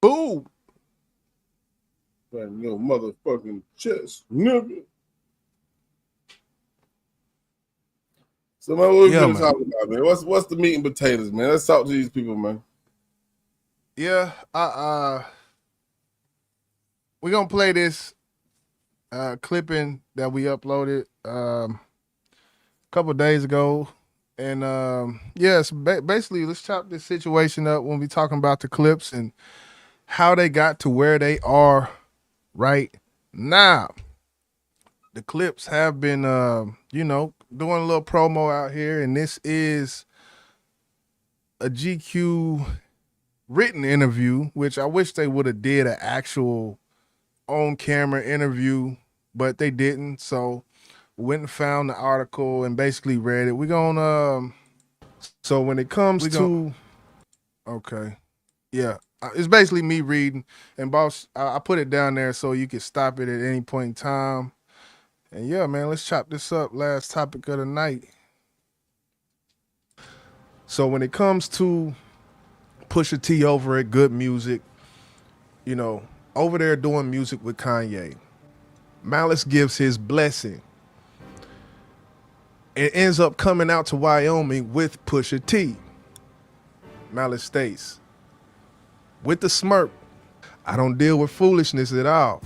Boom. Man, your motherfucking chest, nigga. So, man, what we gonna talk about, man? What's the meat and potatoes, man? Let's talk to these people, man. Yeah, we're gonna play this clipping that we uploaded a couple days ago. And yes, basically let's chop this situation up when we talking about the Clipse and how they got to where they are right now. The Clipse have been doing a little promo out here, and this is a GQ written interview, which I wish they would have did an actual on-camera interview, but they didn't. So went and found the article and basically read it. We're gonna so when it comes to okay, yeah, it's basically me reading, and boss, I put it down there so you can stop it at any point in time. And yeah, man, let's chop this up. Last topic of the night. So when it comes to Pusha T over at Good Music, over there doing music with Kanye, Malice gives his blessing. It ends up coming out to Wyoming with Pusha T. Malice states, with the smirk, I don't deal with foolishness at all.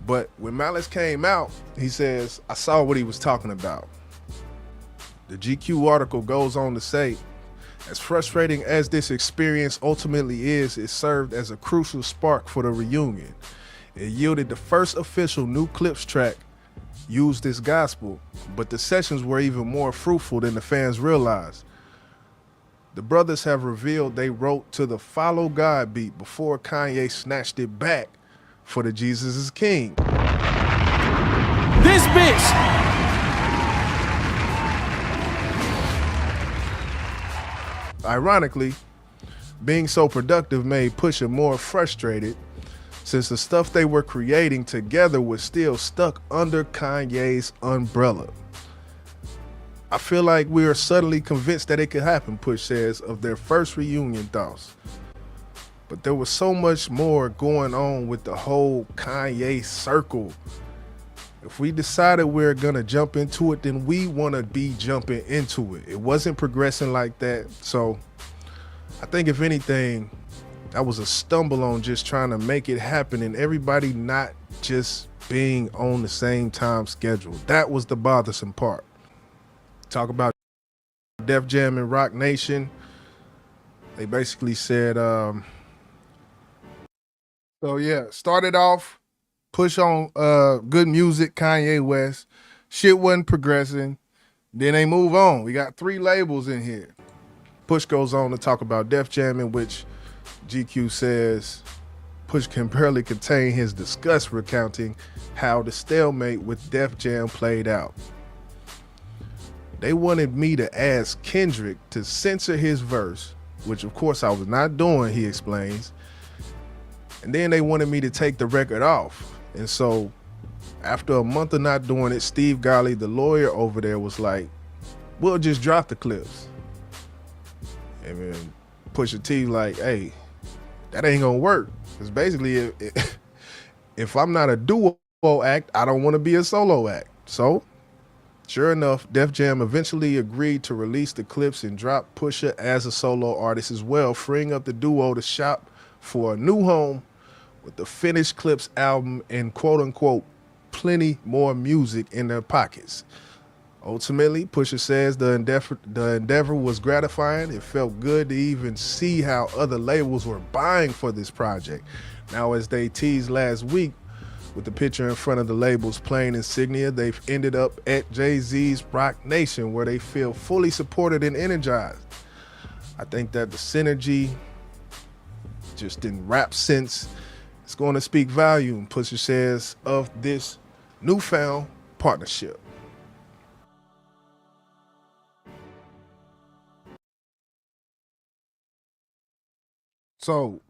But when Malice came out, he says, I saw what he was talking about. The GQ article goes on to say, as frustrating as this experience ultimately is, it served as a crucial spark for the reunion. It yielded the first official new Clipse track used this gospel, but the sessions were even more fruitful than the fans realized. The brothers have revealed they wrote to the Follow God beat before Kanye snatched it back for the Jesus is King. This bitch! Ironically, being so productive made Pusha more frustrated since the stuff they were creating together was still stuck under Kanye's umbrella. I feel like we are suddenly convinced that it could happen, Push says, of their first reunion thoughts. But there was so much more going on with the whole Kanye circle. If we decided we're gonna jump into it, then we wanna be jumping into it. It wasn't progressing like that. So I think if anything, that was a stumble on just trying to make it happen and everybody not just being on the same time schedule. That was the bothersome part. Talk about Def Jam and Rock Nation. They basically said, so yeah, started off, push on Good Music, Kanye West. Shit wasn't progressing. Then they move on. We got 3 labels in here. Push goes on to talk about Def Jam, in which GQ says Push can barely contain his disgust recounting how the stalemate with Def Jam played out. They wanted me to ask Kendrick to censor his verse, which of course I was not doing, he explains. And then they wanted me to take the record off. And so after a month of not doing it, Steve Golly, the lawyer over there, was like, we'll just drop the clips. And then Pusha T like, hey, that ain't gonna work. Because basically, if I'm not a duo act, I don't want to be a solo act. So, sure enough, Def Jam eventually agreed to release the clips and drop Pusha as a solo artist as well, freeing up the duo to shop for a new home with the finished Clipse album and quote-unquote plenty more music in their pockets. Ultimately, Pusha says the endeavor was gratifying. It felt good to even see how other labels were buying for this project. Now, as they teased last week, with the picture in front of the label's plain insignia, they've ended up at Jay-Z's Rock Nation, where they feel fully supported and energized. I think that the synergy, just in rap sense, is going to speak volume, Pusha says, of this newfound partnership. So,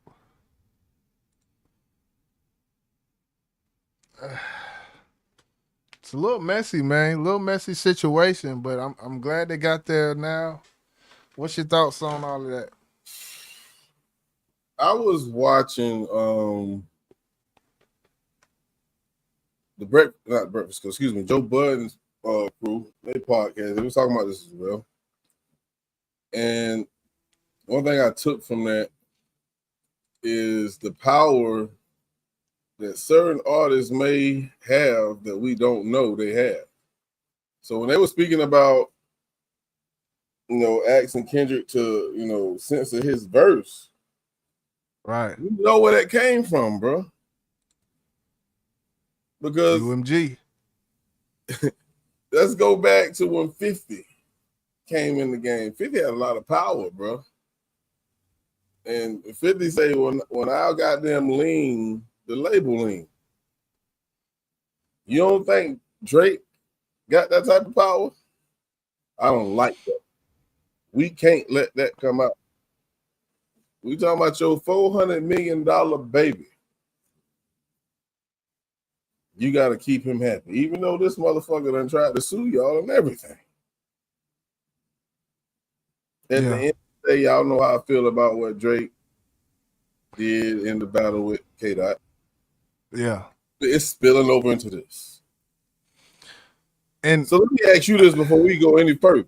it's a little messy, man. A little messy situation, but I'm glad they got there now. What's your thoughts on all of that? I was watching Joe Budden's crew, they podcast. They was talking about this as well. And one thing I took from that is the power that certain artists may have that we don't know they have. So when they were speaking about, asking Kendrick to, censor his verse, right? You know where that came from, bro. Because UMG. Let's go back to when 50 came in the game. 50 had a lot of power, bro. And 50 say, when I goddamn lean, the label lean. You don't think Drake got that type of power? I don't like that. We can't let that come out. We talking about your $400 million baby. You got to keep him happy, even though this motherfucker done tried to sue y'all and everything. At the end of the day, y'all know how I feel about what Drake did in the battle with K-Dot. Yeah. It's spilling over into this. And so let me ask you this before we go any further.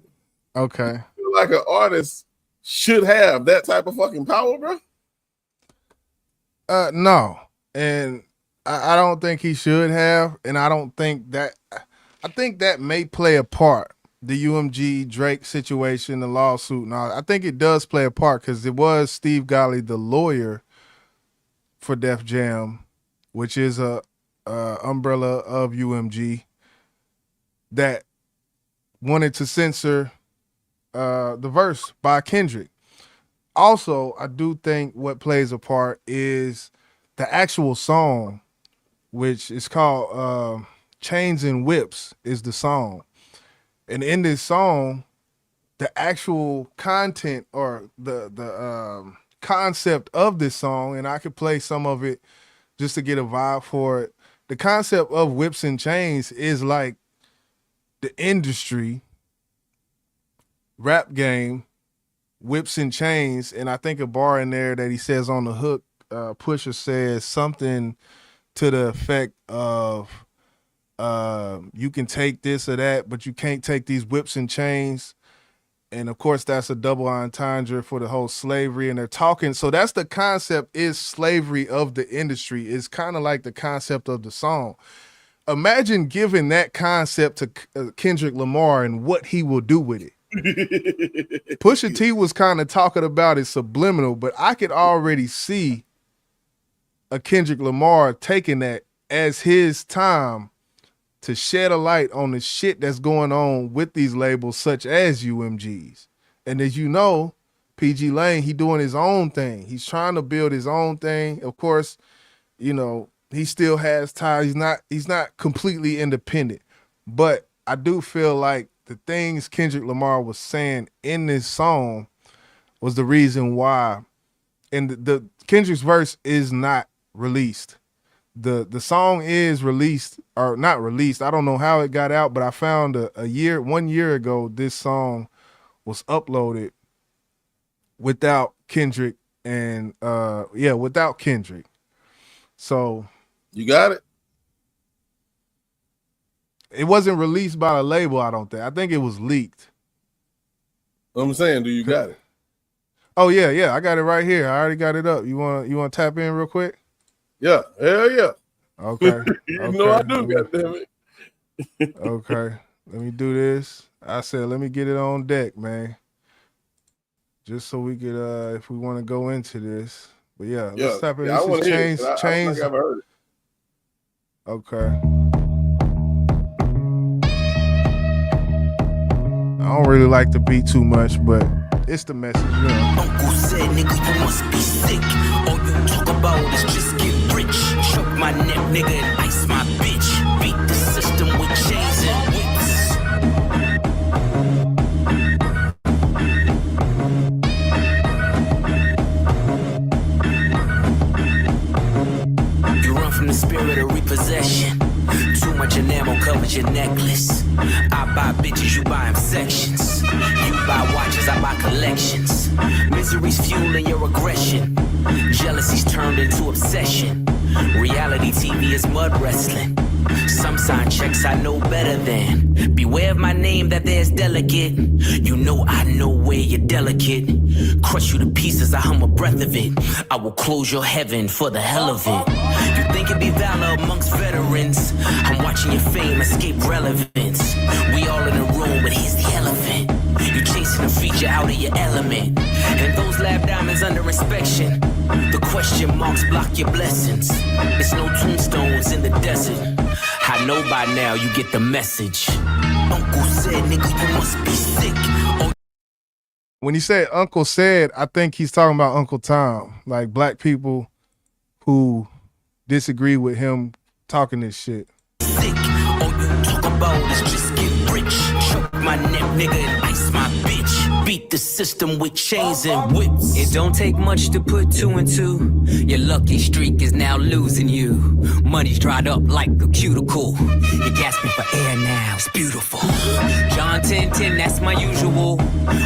Okay. You feel like an artist should have that type of fucking power, bro? No. And I don't think he should have. And I don't think that, I think that may play a part. The UMG Drake situation, the lawsuit, and all. I think it does play a part because it was Steve Golly, the lawyer for Def Jam, which is a umbrella of UMG, that wanted to censor the verse by Kendrick. Also, I do think what plays a part is the actual song, which is called Chains and Whips is the song. And in this song, the actual content or the concept of this song, and I could play some of it just to get a vibe for it. The concept of whips and chains is like the industry rap game, whips and chains. And I think a bar in there that he says on the hook, Pusha says something to the effect of, you can take this or that, but you can't take these whips and chains. And of course, that's a double entendre for the whole slavery. And they're talking. So that's the concept, is slavery of the industry. It's kind of like the concept of the song. Imagine giving that concept to Kendrick Lamar and what he will do with it. Pusha T was kind of talking about it subliminal, but I could already see a Kendrick Lamar taking that as his time to shed a light on the shit that's going on with these labels such as UMG's. And as you know, PG Lane, he doing his own thing. He's trying to build his own thing. Of course, you know, he still has ties. He's not completely independent. But I do feel like the things Kendrick Lamar was saying in this song was the reason why. And the Kendrick's verse is not released. The song is released or not released. I don't know how it got out, but I found 1 year ago this song was uploaded without Kendrick and without Kendrick. So you got it. It wasn't released by the label, I don't think. I think it was leaked. I'm saying, do you got it? Oh yeah, I got it right here. I already got it up. You want to tap in real quick? Yeah, hell yeah. Okay. You know I do, goddammit. Okay. Let me do this. I said let me get it on deck, man. Just so we could if we want to go into this. But yeah, let's tap in. Yeah, This is change. I don't think I've heard it. Okay. I don't really like the beat too much, but it's the message, you know. Uncle said, nigga, you must be sick. All you talk about is just get rich. Choke my neck, nigga, and ice my bitch. Beat the system with chains and whips. You run from the spirit of repossession. Too much enamel covers your necklace. I buy bitches, you buy them sections. You buy watches, I buy collections. Misery's fueling your aggression. Jealousy's turned into obsession. Reality TV is mud wrestling. Some sign checks I know better than. Beware of my name that there's delicate. You know I know where you're delicate. Crush you to pieces, I hum a breath of it. I will close your heaven for the hell of it. You think it'd be valor amongst veterans. I'm watching your fame escape relevance. We all in a room, but here's the elephant. You chasing a feature out of your element. And those lab diamonds under inspection. The question marks block your blessings. It's no tombstones in the desert. I know by now you get the message. Uncle said, nigga, you must be sick. Oh. When he said Uncle said, I think he's talking about Uncle Tom. Like black people who disagree with him talking this shit. Sick. All you talk about is just get rich. Choke my neck, nigga, and ice my bitch. Beat the system with chains and whips. It don't take much to put two and two. Your lucky streak is now losing you. Money's dried up like a cuticle. You're gasping for air now, it's beautiful. John 10:10, that's my usual.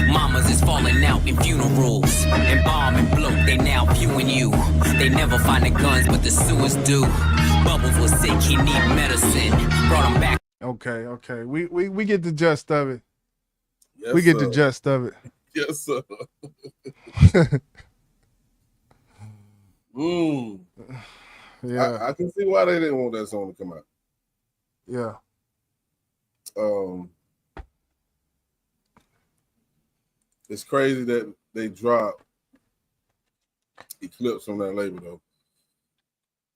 Mamas is falling out in funerals. Embalm and bloat, they now viewing you. They never find the guns, but the sewers do. Bubbles was sick, he need medicine. Brought him back. Okay. We get the gist of it. Yes, we get sir. the gist of it. Yes, sir. Yeah. I can see why they didn't want that song to come out. Yeah. It's crazy that they dropped Eclipse from that label though.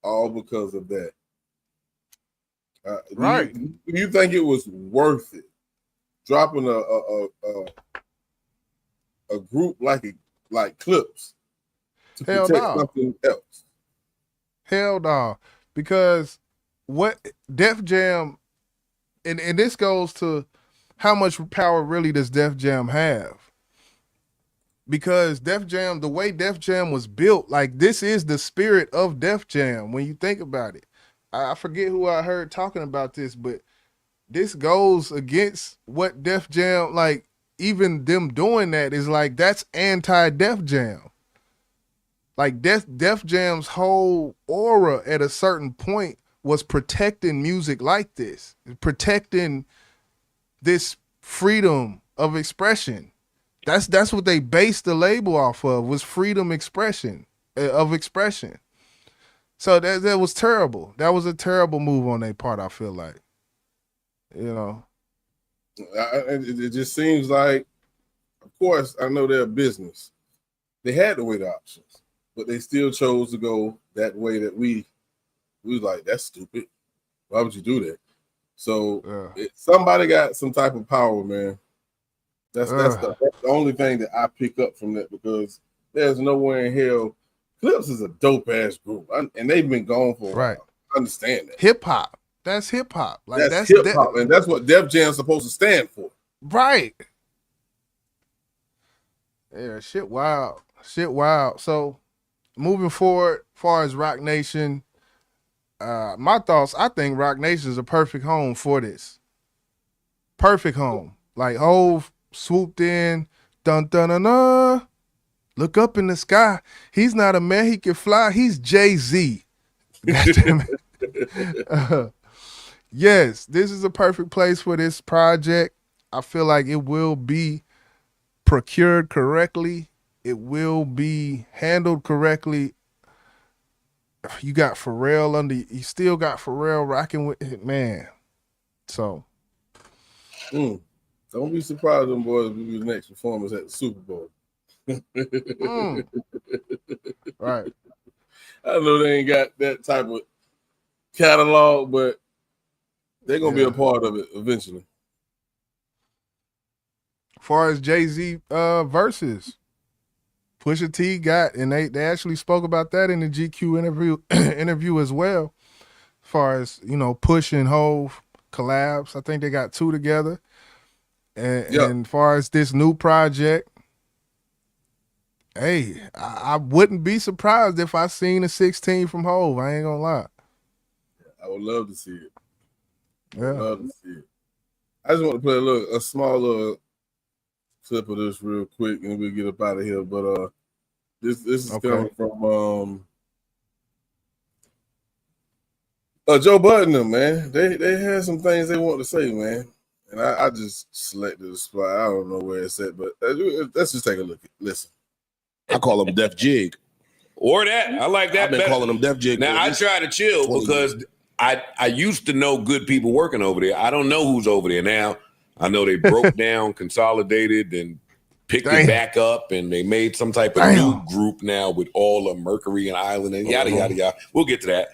All because of that. Right. Do you think it was worth it? Dropping a group like Clipse to Hell protect no. something else? Hell no. Because what Def Jam, and this goes to how much power really does Def Jam have? Because Def Jam, the way Def Jam was built, like this is the spirit of Def Jam when you think about it. I forget who I heard talking about this, but this goes against what Def Jam, like even them doing that is like, that's anti-Def Jam. Like Def Jam's whole aura at a certain point was protecting music like this, protecting this freedom of expression. That's what they based the label off of, was freedom of expression. So that was terrible. That was a terrible move on their part, I feel like. You know. It just seems like, of course, I know they're a business. They had to weigh the options, but they still chose to go that way that we was like, that's stupid. Why would you do that? So somebody got some type of power, man. That's the only thing that I pick up from that, because there's nowhere in hell. Clipse is a dope ass group, and they've been gone for a while. I understand that. Hip hop. That's hip hop. Like that's hip hop, and that's what Def Jam's supposed to stand for. Right. Yeah, shit wild. Shit wild. So moving forward, as far as Rock Nation, my thoughts, I think Rock Nation is a perfect home for this. Perfect home. Like Hov swooped in, dun dun dun dun. Look up in the sky. He's not a man, he can fly. He's Jay-Z. Yes, this is a perfect place for this project. I feel like it will be procured correctly. It will be handled correctly. You got Pharrell you still got Pharrell rocking with it, man. So. Don't be surprised them boys will be the next performance at the Super Bowl. Right. I know they ain't got that type of catalog, but they're gonna be a part of it eventually. As far as Jay-Z verses, Pusha T got, and they actually spoke about that in the GQ interview as well. As far as, you know, Push and Hov collabs, I think they got 2 together. And as far as this new project, hey, I wouldn't be surprised if I seen a 16 from Hov. I ain't gonna lie. I would love to see it. Yeah. Love to see it. I just want to play a small little clip of this real quick, and we'll get up out of here. But this is coming from Joe Budden, man. They had some things they want to say, man. And I just selected the spot. I don't know where it's at, but let's just take a look. Listen. I call him Def Jig. Or that. I like that. I've been calling him Def Jig. Now, I try to chill because I used to know good people working over there. I don't know who's over there now. I know they broke down, consolidated, and picked it back up, and they made some type of new group now with all of Mercury and Island and yada, yada, yada. We'll get to that.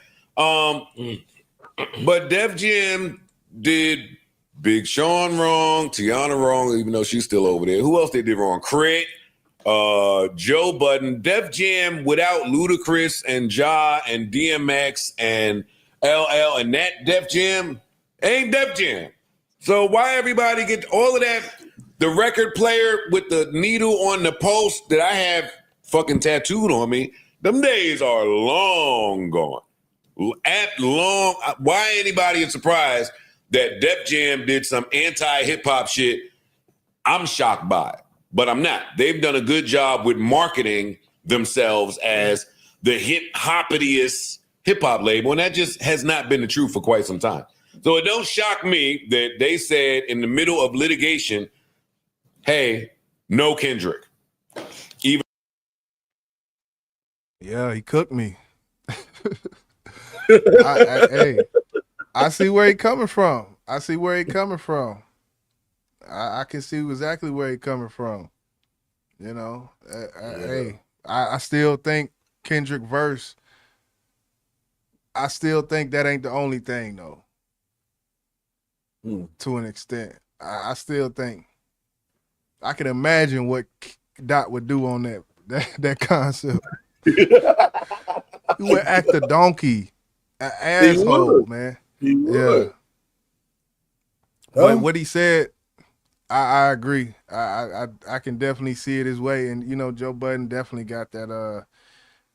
But Def Jam did Big Sean wrong, Tiana wrong, even though she's still over there. Who else they did wrong? Crit, Joe Budden, Def Jam without Ludacris and Ja and DMX and LL, and that Def Jam ain't Def Jam. So why everybody get all of that? The record player with the needle on the post that I have fucking tattooed on me, them days are long gone. Why anybody is surprised that Def Jam did some anti-hip-hop shit? I'm shocked by it, but I'm not. They've done a good job with marketing themselves as the hip-hoppitiest hip-hop label, and that just has not been the truth for quite some time. So it don't shock me that they said in the middle of litigation, hey, no Kendrick. Yeah, he cooked me. I see where he coming from. I can see exactly where he coming from. You know, I still think Kendrick verse. I still think that ain't the only thing though. To an extent, I still think I can imagine what Dot would do on that concept. He would act a donkey, an asshole, man. He would. But what he said, I agree. I can definitely see it his way, and you know, Joe Budden definitely got that.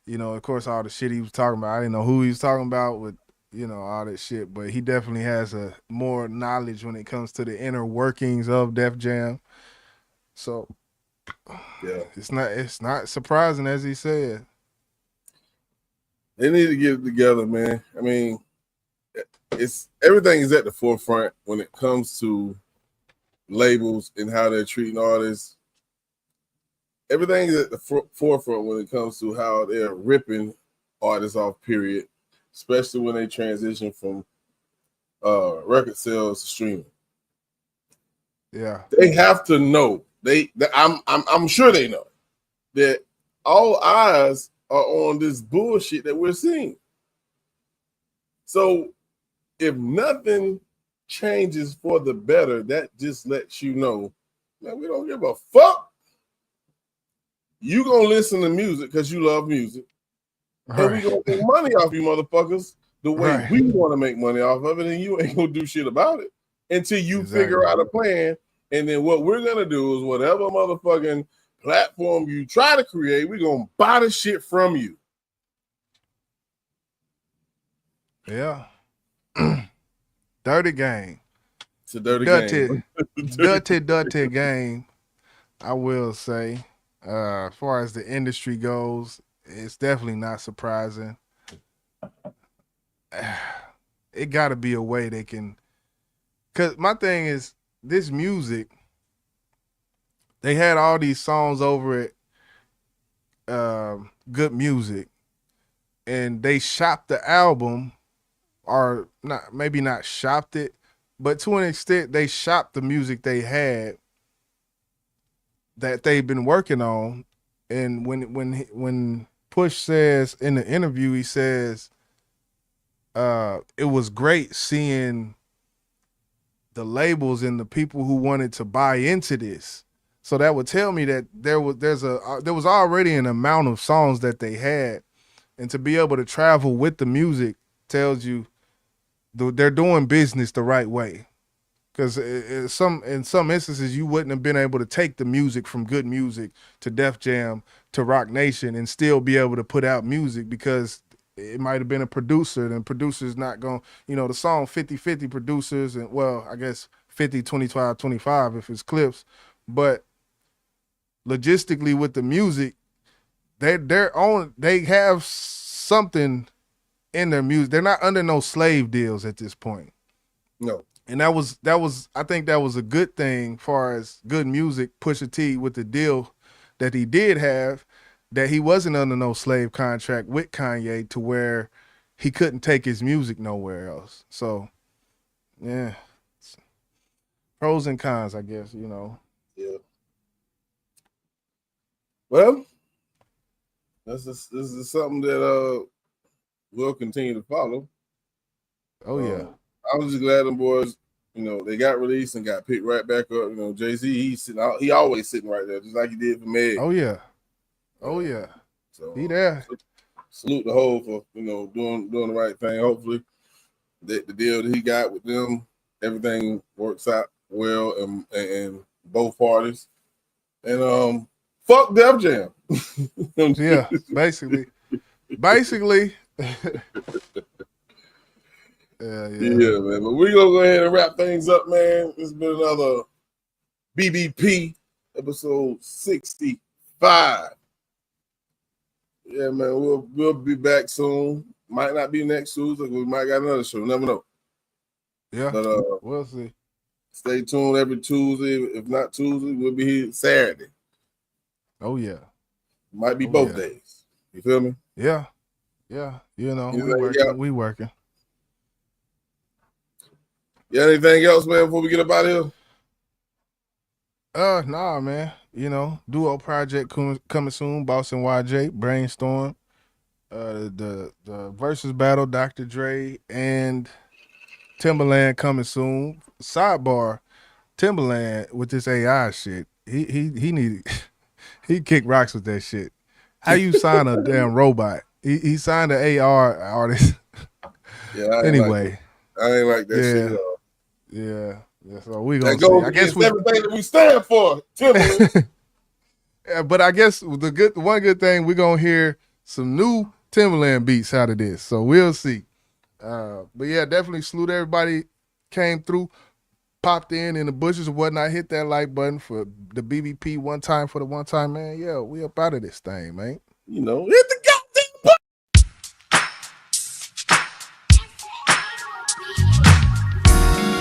You know, of course, all the shit he was talking about. I didn't know who he was talking about with, you know, all that shit, but he definitely has a more knowledge when it comes to the inner workings of Def Jam. So, yeah, it's not surprising, as he said. They need to get it together, man. I mean, everything is at the forefront when it comes to labels and how they're treating artists. Everything is at the forefront when it comes to how they're ripping artists off, period, especially when they transition from record sales to streaming. Yeah. They have to know. I'm sure they know that all eyes are on this bullshit that we're seeing. So if nothing changes for the better, that just lets you know, Man, we don't give a fuck. You gonna listen to music because you love music. Right. And we gonna make money off you motherfuckers the way Right. we want to make money off of it, and you ain't gonna do shit about it until you figure out a plan. And then what we're gonna do is whatever motherfucking platform you try to create, we're gonna buy the shit from you. Yeah. Dirty game. It's a dirty game. dirty game, I will say. As far as the industry goes, it's definitely not surprising. It got to be a way they can, because my thing is this music, they had all these songs over at Good Music, and they shopped the album, or not, maybe not shopped it, but to an extent they shopped the music they had that they've been working on. And when Push says in the interview, he says it was great seeing the labels and the people who wanted to buy into this. So that would tell me that there was already an amount of songs that they had, and to be able to travel with the music tells you they're doing business the right way. Because in some instances, you wouldn't have been able to take the music from Good Music to Def Jam to Rock Nation and still be able to put out music, because it might have been a producer, and producers not going, the song 50-50 producers, and well, I guess 50-25-25 if it's Clipse. But logistically with the music, they have something in their music. They're not under no slave deals at this point. No. And that was I think that was a good thing far as Good Music, Pusha T, with the deal that he did have, that he wasn't under no slave contract with Kanye to where he couldn't take his music nowhere else. So, yeah. Pros and cons, I guess, Yeah. Well, this is something that we'll continue to follow. Oh, yeah. I was just glad them boys, they got released and got picked right back up. Jay-Z, he always sitting right there, just like he did for Meg. Oh, yeah. Oh, yeah. So he there. Salute the whole for, doing the right thing. Hopefully the deal that he got with them, everything works out well and both parties. And fuck Def Jam. Yeah, basically. Yeah, man. But we're gonna go ahead and wrap things up, man. It's been another BBP episode 65. Yeah, man. We'll be back soon. Might not be next Tuesday. We might got another show. Never know. Yeah, but we'll see. Stay tuned every Tuesday. If not Tuesday, we'll be here Saturday. Oh yeah. Might be both days. You feel me? Yeah. Yeah. We working. You got anything else, man, before we get up out of here? Nah, man. Duo project coming soon. Boss and YJ, Brainstorm. The versus battle, Dr. Dre and Timberland coming soon. Sidebar, Timberland with this AI shit. He needed he kicked rocks with that shit. How you sign a damn robot? He signed an AR artist. Yeah. Anyway. I ain't like that shit at all. Yeah. So we gonna see. I guess everything that we stand for, Timberland. Yeah, but I guess the one good thing, we're gonna hear some new Timberland beats out of this. So we'll see. But yeah, definitely salute everybody came through, popped in the bushes and whatnot. Hit that like button for the BBP one time for the one time, man. Yeah, we up out of this thing, man. Hit the goddamn button.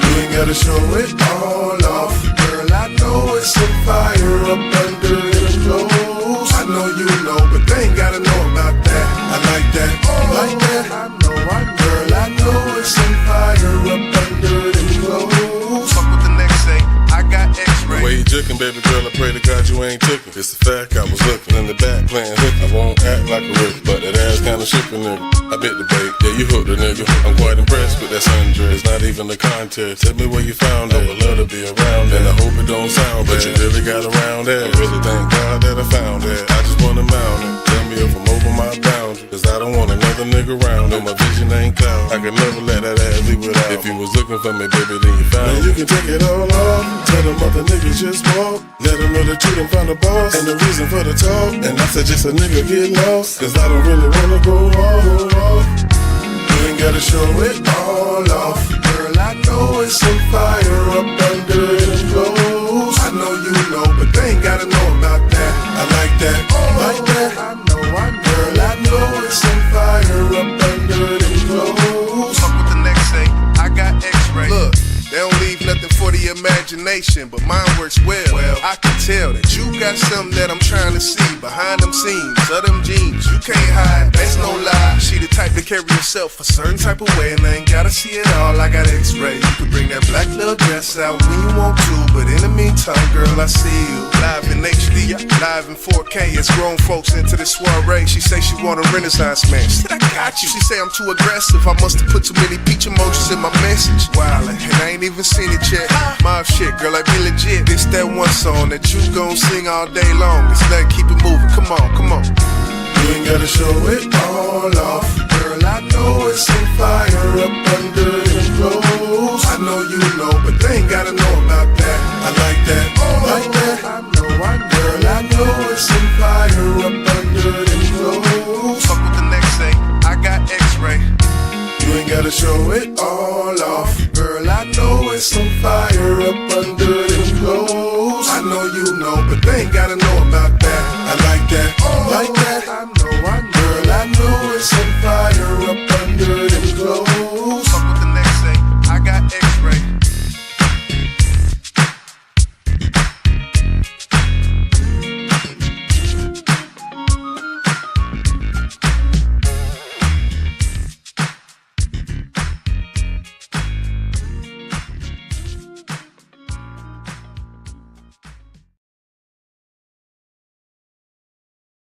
You ain't gotta show it all off, girl. I know it's some fire up under them clothes. I know you know, but they ain't gotta know about that. I like that, like that. I know, girl. I know it's some fire up under them clothes. Fuck what the next say. I got X-ray. The way you jookin', baby girl, I pray to God you ain't tookin'. It's a fact, I was looking in the back playing hook. I won't act like a rookie, but that ass kinda a shipping nigga. I bit the bait, yeah, you hooked the nigga. I'm quite impressed with that sundress. Not even a contest. Tell me where you found it. I would love to be around it. And I hope it don't sound bad, but you really got around it. I really thank God that I found it. I just wanna mount it. Tell me if I'm over my boundary, cause I don't want another nigga around. No, my vision ain't cloud. I could never let that ass leave without. If you was looking for me, baby, then you found me. You can take it all off. Tell them other niggas just walk. Let them know that you done found the boss and the reason for the talk. And I said just a nigga get lost, cause I don't really wanna go off. You ain't gotta show it all off. Girl, I know it's some fire up under them clothes. I know you know, but they ain't gotta know about that. I like that, like that. I know, girl, I know it's some fire up under them clothes. Fuck what the next say, I got X-ray. Look, they don't leave nothing for the imagination, but mine works well. I can tell that you got something that I'm trying to see behind them seams of them jeans. You can't hide, that's no lie. She the type to carry herself a certain type of way, and I ain't gotta see it all. I got X-ray. You can bring that black little dress out when you want to, but in the meantime, girl, I see you live in HD, live in 4K. It's grown folks into the soiree. She say she want a Renaissance man. She said I got you. She say I'm too aggressive. I must have put too many peach emojis in my message. Wildin', and I ain't even seen it yet. My shit, girl, I be legit. This that one song that you gon' sing all day long. It's nothing, keep it moving. Come on, come on. You ain't gotta show it all off. Girl, I know it's some fire up under